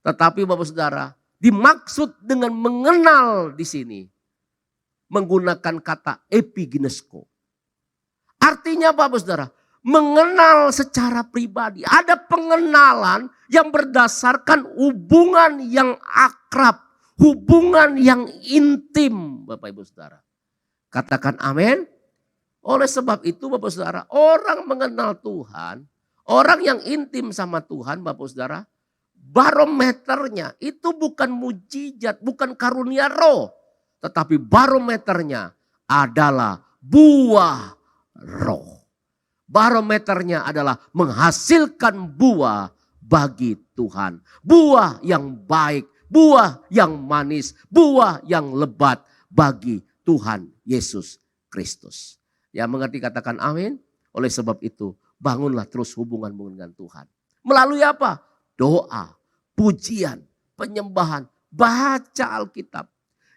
Tetapi Bapak Saudara, dimaksud dengan mengenal di sini menggunakan kata epigenesko. Artinya Bapak Saudara, mengenal secara pribadi. Ada pengenalan yang berdasarkan hubungan yang akrab, hubungan yang intim, Bapak Ibu Saudara. Katakan amin. Oleh sebab itu Bapak Saudara, orang mengenal Tuhan, orang yang intim sama Tuhan Bapak Saudara, barometernya itu bukan mujizat, bukan karunia roh. Tetapi barometernya adalah buah roh. Barometernya adalah menghasilkan buah bagi Tuhan. Buah yang baik, buah yang manis, buah yang lebat bagi Tuhan Yesus Kristus. Yang mengerti katakan amin. Oleh sebab itu bangunlah terus hubunganmu dengan Tuhan. Melalui apa? Doa, pujian, penyembahan, baca Alkitab.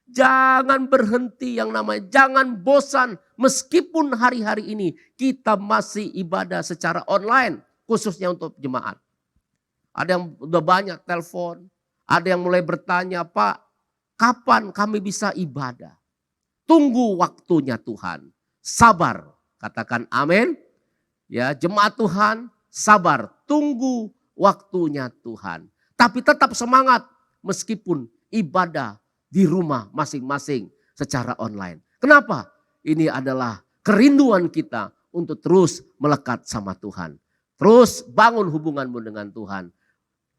Jangan berhenti yang namanya, jangan bosan. Meskipun hari-hari ini kita masih ibadah secara online. Khususnya untuk jemaat. Ada yang udah banyak telepon. Ada yang mulai bertanya, Pak, kapan kami bisa ibadah? Tunggu waktunya Tuhan. Sabar, katakan amin. Ya, jemaat Tuhan, sabar, tunggu waktunya Tuhan. Tapi tetap semangat meskipun ibadah di rumah masing-masing secara online. Kenapa? Ini adalah kerinduan kita untuk terus melekat sama Tuhan. Terus bangun hubunganmu dengan Tuhan.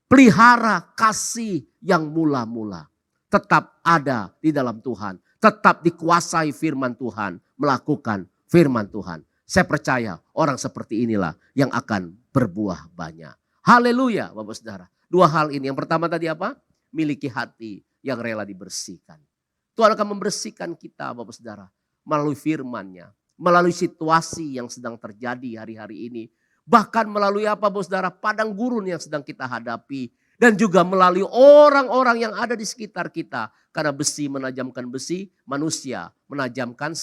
Pelihara kasih yang mula-mula. Tetap ada di dalam Tuhan. Tetap dikuasai firman Tuhan. Melakukan firman Tuhan. Saya percaya orang seperti inilah yang akan berbuah banyak. Haleluya Bapak Saudara. Dua hal ini. Yang pertama tadi apa? Miliki hati yang rela dibersihkan. Tuhan akan membersihkan kita Bapak Saudara. Melalui firman-Nya. Melalui situasi yang sedang terjadi hari-hari ini. Bahkan melalui apa Bapak Saudara? Padang gurun yang sedang kita hadapi. Dan juga melalui orang-orang yang ada di sekitar kita. Karena besi menajamkan besi, manusia menajamkan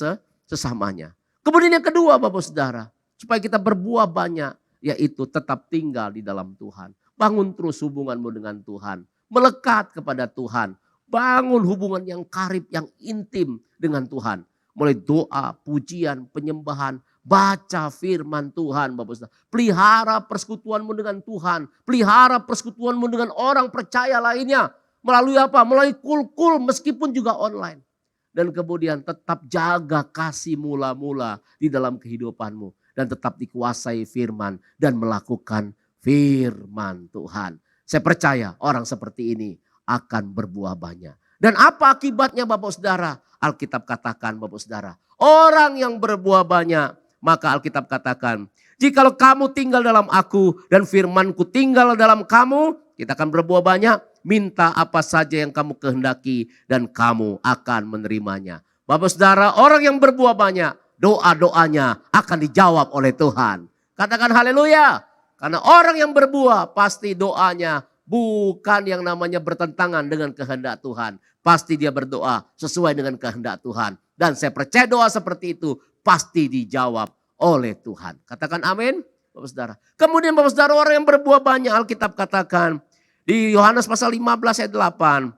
sesamanya. Kemudian yang kedua Bapak Saudara. Supaya kita berbuah banyak. Yaitu tetap tinggal di dalam Tuhan. Bangun terus hubunganmu dengan Tuhan. Melekat kepada Tuhan. Bangun hubungan yang karib, yang intim dengan Tuhan. Mulai doa, pujian, penyembahan. Baca firman Tuhan Bapak Saudara. Pelihara persekutuanmu dengan Tuhan. Pelihara persekutuanmu dengan orang percaya lainnya. Melalui apa? Melalui kul-kul meskipun juga online. Dan kemudian tetap jaga kasih mula-mula di dalam kehidupanmu. Dan tetap dikuasai firman dan melakukan firman Tuhan. Saya percaya orang seperti ini akan berbuah banyak. Dan apa akibatnya Bapak Saudara? Alkitab katakan Bapak Saudara. Orang yang berbuah banyak. Maka Alkitab katakan. Jikalau kamu tinggal dalam aku dan firmanku tinggal dalam kamu. Kita akan berbuah banyak. Minta apa saja yang kamu kehendaki dan kamu akan menerimanya. Bapak Saudara, orang yang berbuah banyak. Doa-doanya akan dijawab oleh Tuhan. Katakan haleluya. Karena orang yang berbuah pasti doanya bukan yang namanya bertentangan dengan kehendak Tuhan. Pasti dia berdoa sesuai dengan kehendak Tuhan. Dan saya percaya doa seperti itu pasti dijawab oleh Tuhan. Katakan amin Bapak Saudara. Kemudian Bapak Saudara, orang yang berbuah banyak Alkitab katakan di Yohanes pasal 15 ayat 8.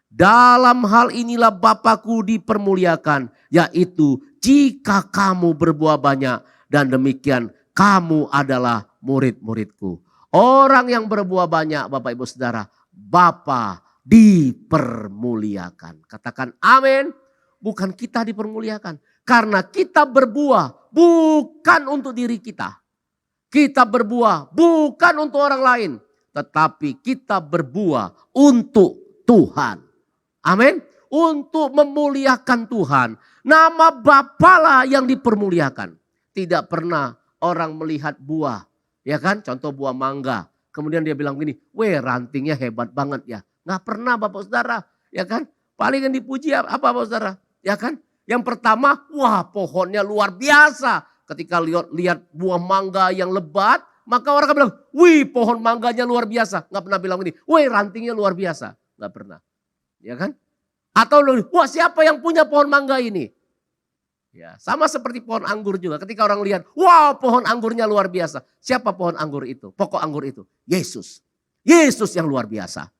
Dalam hal inilah Bapakku dipermuliakan. Yaitu jika kamu berbuah banyak dan demikian kamu adalah murid-muridku. Orang yang berbuah banyak Bapak Ibu Saudara, Bapa dipermuliakan. Katakan amin. Bukan kita dipermuliakan. Karena kita berbuah bukan untuk diri kita. Kita berbuah bukan untuk orang lain. Tetapi kita berbuah untuk Tuhan. Amin. Untuk memuliakan Tuhan. Nama Bapa lah yang dipermuliakan. Tidak pernah orang melihat buah. Ya kan, contoh buah mangga. Kemudian dia bilang gini, weh rantingnya hebat banget ya. Nggak pernah Bapak Saudara, ya kan. Paling yang dipuji apa Bapak Saudara, ya kan. Yang pertama, wah pohonnya luar biasa. Ketika lihat buah mangga yang lebat, maka orang akan bilang, wih pohon mangganya luar biasa. Nggak pernah bilang gini, weh rantingnya luar biasa. Nggak pernah, ya kan. Atau, wah siapa yang punya pohon mangga ini? Ya, sama seperti pohon anggur juga. Ketika orang lihat, wow pohon anggurnya luar biasa. Siapa pohon anggur itu? Pokok anggur itu? Yesus. Yesus yang luar biasa.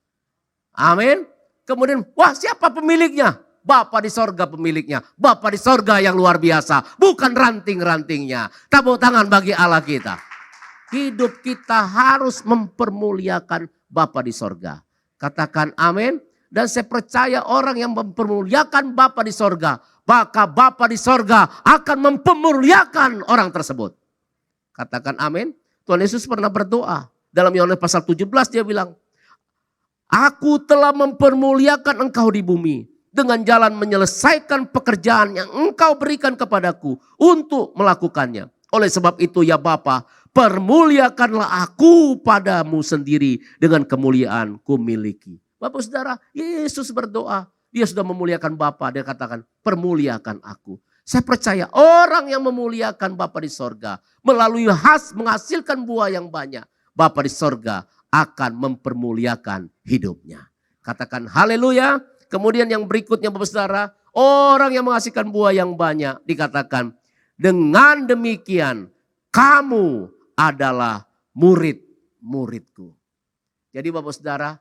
Amin. Kemudian, wah siapa pemiliknya? Bapa di sorga pemiliknya. Bapa di sorga yang luar biasa. Bukan ranting-rantingnya. Tepuk tangan bagi Allah kita. Hidup kita harus mempermuliakan Bapa di sorga. Katakan amin. Dan saya percaya orang yang mempermuliakan Bapa di sorga, maka Bapa di sorga akan mempermuliakan orang tersebut. Katakan amin. Tuhan Yesus pernah berdoa. Dalam Yohanes pasal 17 dia bilang, aku telah mempermuliakan engkau di bumi. Dengan jalan menyelesaikan pekerjaan yang engkau berikan kepadaku untuk melakukannya. Oleh sebab itu ya Bapa, permuliakanlah aku padamu sendiri dengan kemuliaan ku miliki. Bapak Saudara, Yesus berdoa. Dia sudah memuliakan Bapa. Dia katakan, permuliakan aku. Saya percaya orang yang memuliakan Bapa di sorga. Melalui menghasilkan buah yang banyak. Bapa di sorga akan mempermuliakan hidupnya. Katakan haleluya. Kemudian yang berikutnya Bapak Saudara. Orang yang menghasilkan buah yang banyak. Dikatakan, dengan demikian kamu adalah murid-muridku. Jadi Bapak Saudara,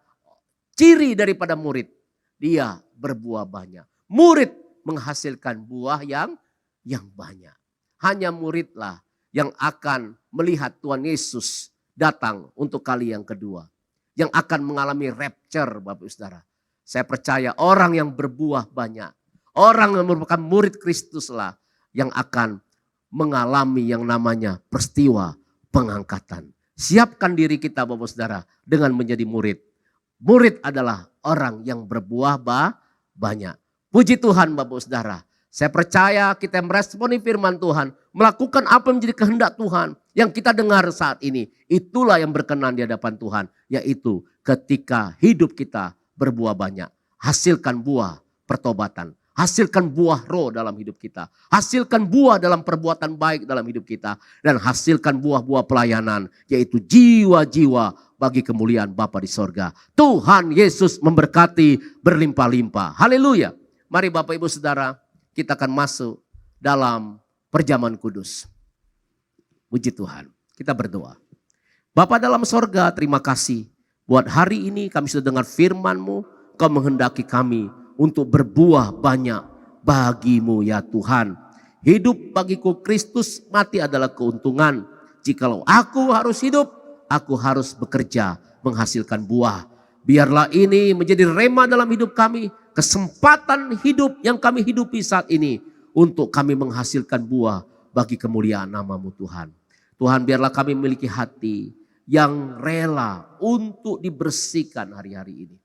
ciri daripada murid, dia berbuah banyak. Murid menghasilkan buah yang banyak. Hanya muridlah yang akan melihat Tuhan Yesus datang untuk kali yang kedua. Yang akan mengalami rapture Bapak Ibu Saudara. Saya percaya orang yang berbuah banyak. Orang yang merupakan murid Kristus lah yang akan mengalami yang namanya peristiwa pengangkatan. Siapkan diri kita Bapak Saudara dengan menjadi murid. Murid adalah orang yang berbuah banyak. Puji Tuhan Bapak Saudara. Saya percaya kita meresponi firman Tuhan. Melakukan apa yang menjadi kehendak Tuhan. Yang kita dengar saat ini. Itulah yang berkenan di hadapan Tuhan. Yaitu ketika hidup kita berbuah banyak. Hasilkan buah pertobatan. Hasilkan buah roh dalam hidup kita. Hasilkan buah dalam perbuatan baik dalam hidup kita. Dan hasilkan buah-buah pelayanan. Yaitu jiwa-jiwa bagi kemuliaan Bapa di sorga. Tuhan Yesus memberkati berlimpah-limpah. Haleluya. Mari Bapak Ibu Saudara, kita akan masuk dalam perjamuan kudus. Puji Tuhan. Kita berdoa. Bapa dalam sorga, terima kasih. Buat hari ini kami sudah dengar firman-Mu. Kau menghendaki kami untuk berbuah banyak bagimu ya Tuhan. Hidup bagiku Kristus, mati adalah keuntungan. Jikalau aku harus hidup, aku harus bekerja menghasilkan buah. Biarlah ini menjadi rema dalam hidup kami. Kesempatan hidup yang kami hidupi saat ini. Untuk kami menghasilkan buah bagi kemuliaan nama-Mu Tuhan. Tuhan biarlah kami memiliki hati yang rela untuk dibersihkan hari-hari ini.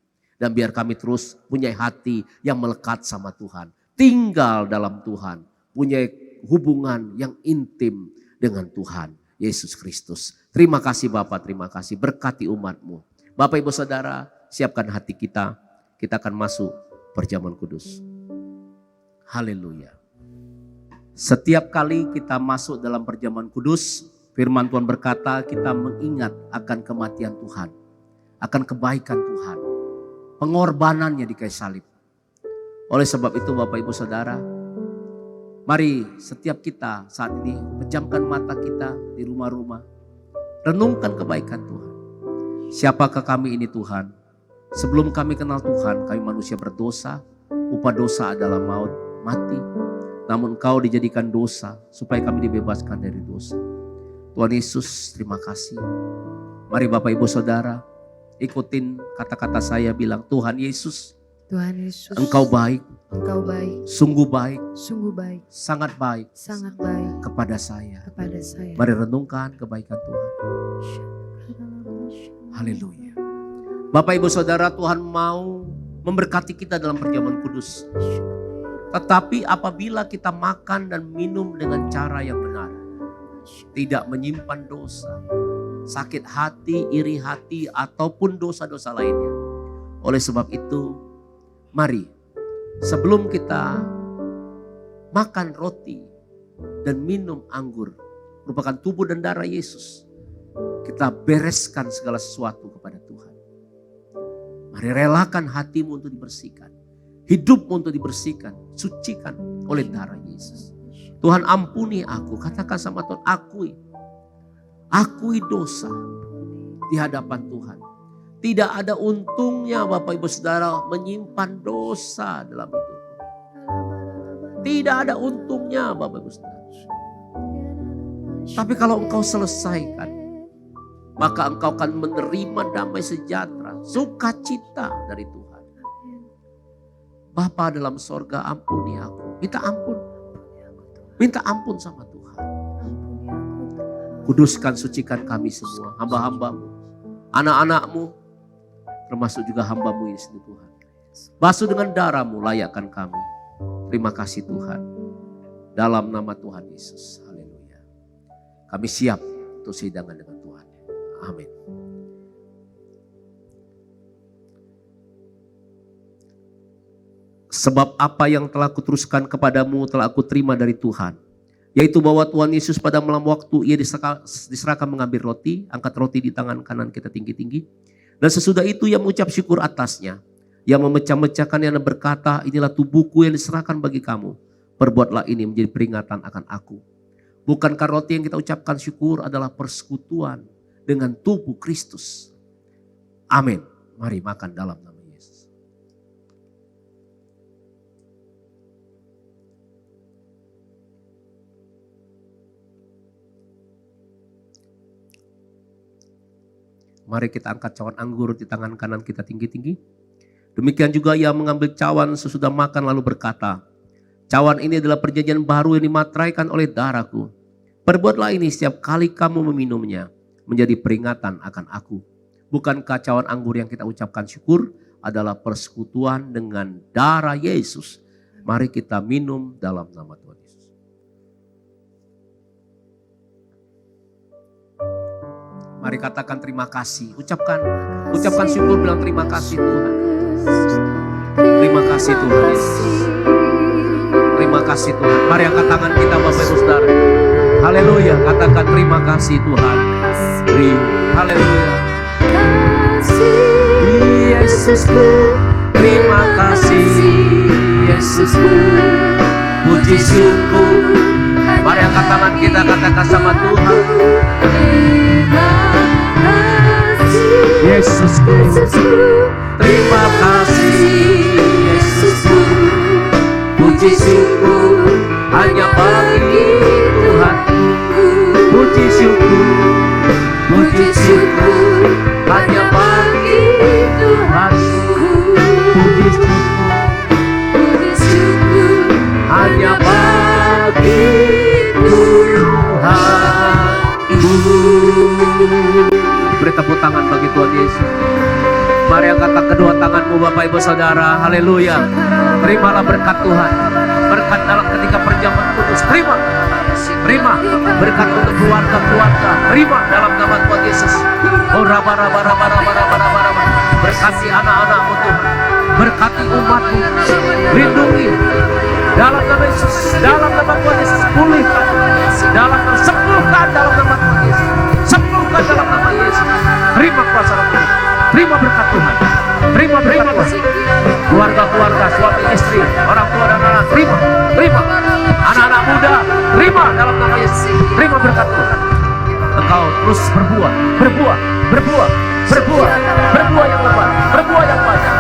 Dan biar kami terus punya hati yang melekat sama Tuhan. Tinggal dalam Tuhan. Punya hubungan yang intim dengan Tuhan Yesus Kristus. Terima kasih Bapak, terima kasih. Berkati umat-Mu. Bapak Ibu Saudara, siapkan hati kita. Kita akan masuk perjamuan kudus. Haleluya. Setiap kali kita masuk dalam perjamuan kudus, firman Tuhan berkata kita mengingat akan kematian Tuhan. Akan kebaikan Tuhan. Pengorbanannya di kayu salib. Oleh sebab itu Bapak Ibu Saudara, mari setiap kita saat ini pejamkan mata kita di rumah-rumah. Renungkan kebaikan Tuhan. Siapakah kami ini Tuhan? Sebelum kami kenal Tuhan, kami manusia berdosa. Upah dosa adalah maut, mati. Namun Engkau dijadikan dosa supaya kami dibebaskan dari dosa. Tuhan Yesus, terima kasih. Mari Bapak Ibu Saudara, ikutin kata-kata saya bilang, Tuhan Yesus, Tuhan Yesus, Engkau baik, Engkau baik, sungguh baik, sungguh baik, sangat baik kepada saya. Mari renungkan kebaikan Tuhan. Haleluya. Bapak Ibu Saudara, Tuhan mau memberkati kita dalam perjamuan kudus. Tetapi apabila kita makan dan minum dengan cara yang benar, tidak menyimpan dosa, sakit hati, iri hati, ataupun dosa-dosa lainnya. Oleh sebab itu, mari sebelum kita makan roti dan minum anggur, merupakan tubuh dan darah Yesus, kita bereskan segala sesuatu kepada Tuhan. Mari relakan hatimu untuk dibersihkan, hidupmu untuk dibersihkan, sucikan oleh darah Yesus. Tuhan ampuni aku, katakan sama Tuhan, akui dosa di hadapan Tuhan. Tidak ada untungnya Bapak Ibu Saudara menyimpan dosa dalam hidup. Tidak ada untungnya Bapak Ibu Saudara. Tapi kalau engkau selesaikan, maka engkau akan menerima damai sejahtera, sukacita dari Tuhan. Bapa dalam sorga, ampuni aku. Minta ampun. Minta ampun sama Tuhan. Kuduskan, sucikan kami semua, hamba-hambamu, anak-anakmu, termasuk juga hambamu ini Tuhan. Basuh dengan darahmu, layakkan kami. Terima kasih Tuhan. Dalam nama Tuhan Yesus. Haleluya. Kami siap untuk sehidangan dengan Tuhan. Amin. Sebab apa yang telah kuteruskan kepadamu telah aku terima dari Tuhan. Yaitu bahwa Tuhan Yesus pada malam waktu ia diserahkan mengambil roti. Angkat roti di tangan kanan kita tinggi-tinggi. Dan sesudah itu ia mengucap syukur atasnya. Yang memecah-mecahkannya dan berkata, inilah tubuhku yang diserahkan bagi kamu. Perbuatlah ini menjadi peringatan akan aku. Bukankah roti yang kita ucapkan syukur adalah persekutuan dengan tubuh Kristus. Amin. Mari makan dalam nama Yesus. Mari kita angkat cawan anggur di tangan kanan kita tinggi-tinggi. Demikian juga ia mengambil cawan sesudah makan lalu berkata, cawan ini adalah perjanjian baru yang dimateraikan oleh darahku. Perbuatlah ini setiap kali kamu meminumnya, menjadi peringatan akan aku. Bukankah cawan anggur yang kita ucapkan syukur adalah persekutuan dengan darah Yesus? Mari kita minum dalam nama Tuhan Yesus. Mari katakan terima kasih. Ucapkan syukur, bilang terima kasih Tuhan. Terima kasih Tuhan Yesus. Terima kasih Tuhan. Mari angkat tangan kita Bapak Ibu Saudara. Haleluya. Katakan terima kasih Tuhan. Haleluya. Yesusku, terima kasih Yesusku. Puji syukur. Mari angkat tangan kita katakan sama Tuhan. Yesusku, terima kasih Yesusku. Puji syukur hanya bagi Tuhan. Puji syukur hanya bagi Tuhan. Puji syukur hanya bagi Tuhan. Beri tepuk tangan bagi Tuhan Yesus. Mari angkat kedua tanganmu Bapak Ibu Saudara. Haleluya. Terimalah berkat Tuhan. Berkat dalam ketika perjamuan kudus. Terima berkat untuk keluarga-keluarga. Terima dalam nama Tuhan Yesus. Oh raba. Berkati anak-anakmu Tuhan. Berkati umatmu. Lindungi. Dalam nama Yesus. Dalam nama Tuhan Yesus. Pulihkan. Sembuhkan dalam nama Tuhan Yesus. Sembuhkan dalam nama Yesus. Terima kuasa Roh Kudus. Terima berkat Tuhan. Terima berkat Tuhan. Keluarga-keluarga, suami istri, orang tua dan anak, terima. Anak-anak muda, terima dalam nama Yesus. Terima berkat Tuhan. Engkau terus berbuah yang lebat, berbuah yang banyak.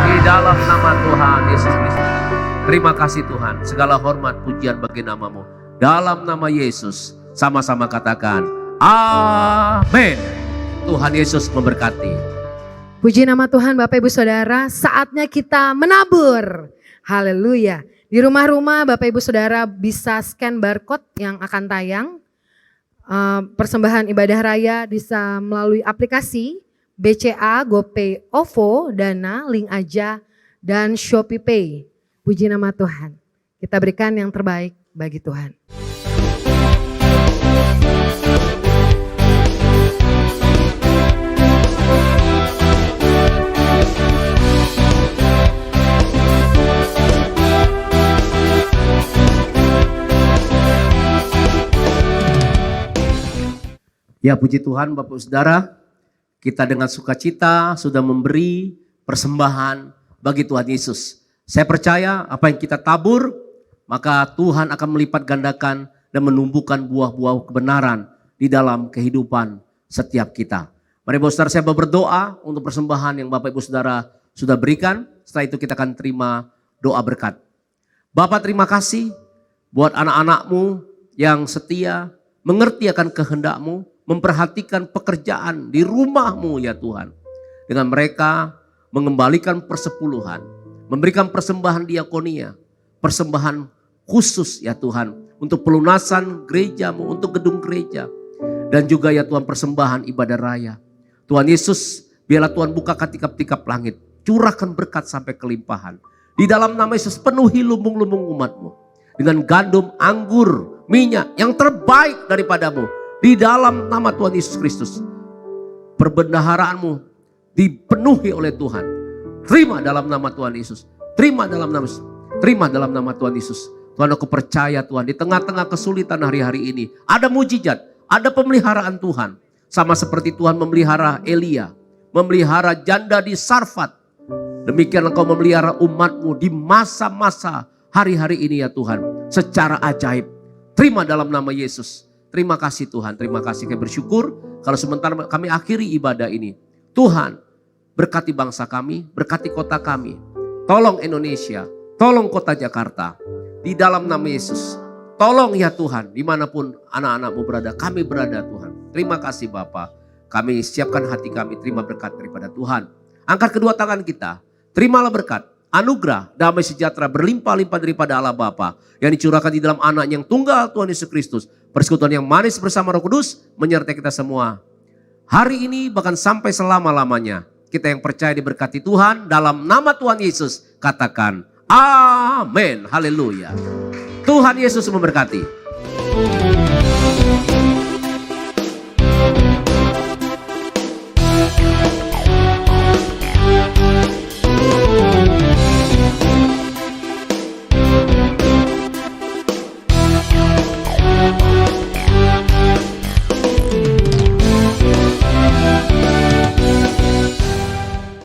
Di dalam nama Tuhan Yesus Kristus. Terima kasih Tuhan. Segala hormat pujian bagi namamu. Dalam nama Yesus, sama-sama katakan, amin. Tuhan Yesus memberkati. Puji nama Tuhan Bapak Ibu Saudara, saatnya kita menabur. Haleluya. Di rumah-rumah Bapak Ibu Saudara bisa scan barcode yang akan tayang. Persembahan ibadah raya bisa melalui aplikasi BCA, GoPay, OVO, Dana, Link Aja, dan Shopee Pay. Puji nama Tuhan. Kita berikan yang terbaik bagi Tuhan. Ya puji Tuhan Bapak Saudara, kita dengan sukacita sudah memberi persembahan bagi Tuhan Yesus. Saya percaya apa yang kita tabur, maka Tuhan akan melipat gandakan dan menumbuhkan buah-buah kebenaran di dalam kehidupan setiap kita. Mari Bapak Saudara, saya berdoa untuk persembahan yang Bapak Ibu Saudara sudah berikan. Setelah itu kita akan terima doa berkat. Bapak terima kasih buat anak-anakmu yang setia, mengerti akan kehendak-Mu, memperhatikan pekerjaan di rumah-Mu ya Tuhan. Dengan mereka mengembalikan persepuluhan, memberikan persembahan diakonia, persembahan khusus ya Tuhan, untuk pelunasan gereja-Mu, untuk gedung gereja. Dan juga ya Tuhan persembahan ibadah raya. Tuhan Yesus, biarlah Tuhan buka tikap-tikap langit, curahkan berkat sampai kelimpahan. Di dalam nama Yesus penuhi lumbung-lumbung umat-Mu dengan gandum, anggur, minyak yang terbaik daripadamu. Di dalam nama Tuhan Yesus Kristus, perbendaharaanmu dipenuhi oleh Tuhan. Terima dalam nama Tuhan Yesus. Terima dalam nama Yesus. Terima dalam nama Tuhan Yesus. Tuhan, aku percaya Tuhan, di tengah-tengah kesulitan hari-hari ini ada mujizat, ada pemeliharaan Tuhan. Sama seperti Tuhan memelihara Elia, memelihara janda di Sarfat. Demikian Engkau memelihara umat-Mu di masa-masa hari-hari ini ya Tuhan, secara ajaib. Terima dalam nama Yesus. Terima kasih Tuhan, terima kasih. Kami bersyukur kalau sementara kami akhiri ibadah ini. Tuhan berkati bangsa kami, berkati kota kami. Tolong Indonesia, tolong kota Jakarta. Di dalam nama Yesus. Tolong ya Tuhan, dimanapun anak-anak-Mu berada, kami berada Tuhan. Terima kasih Bapa. Kami siapkan hati kami, terima berkat daripada Tuhan. Angkat kedua tangan kita, terimalah berkat, anugerah, damai sejahtera berlimpah-limpah daripada Allah Bapa yang dicurahkan di dalam anak yang tunggal Tuhan Yesus Kristus. Persekutuan yang manis bersama Roh Kudus menyertai kita semua. Hari ini bahkan sampai selama-lamanya. Kita yang percaya diberkati Tuhan dalam nama Tuhan Yesus. Katakan amin. Haleluya. Tuhan Yesus memberkati.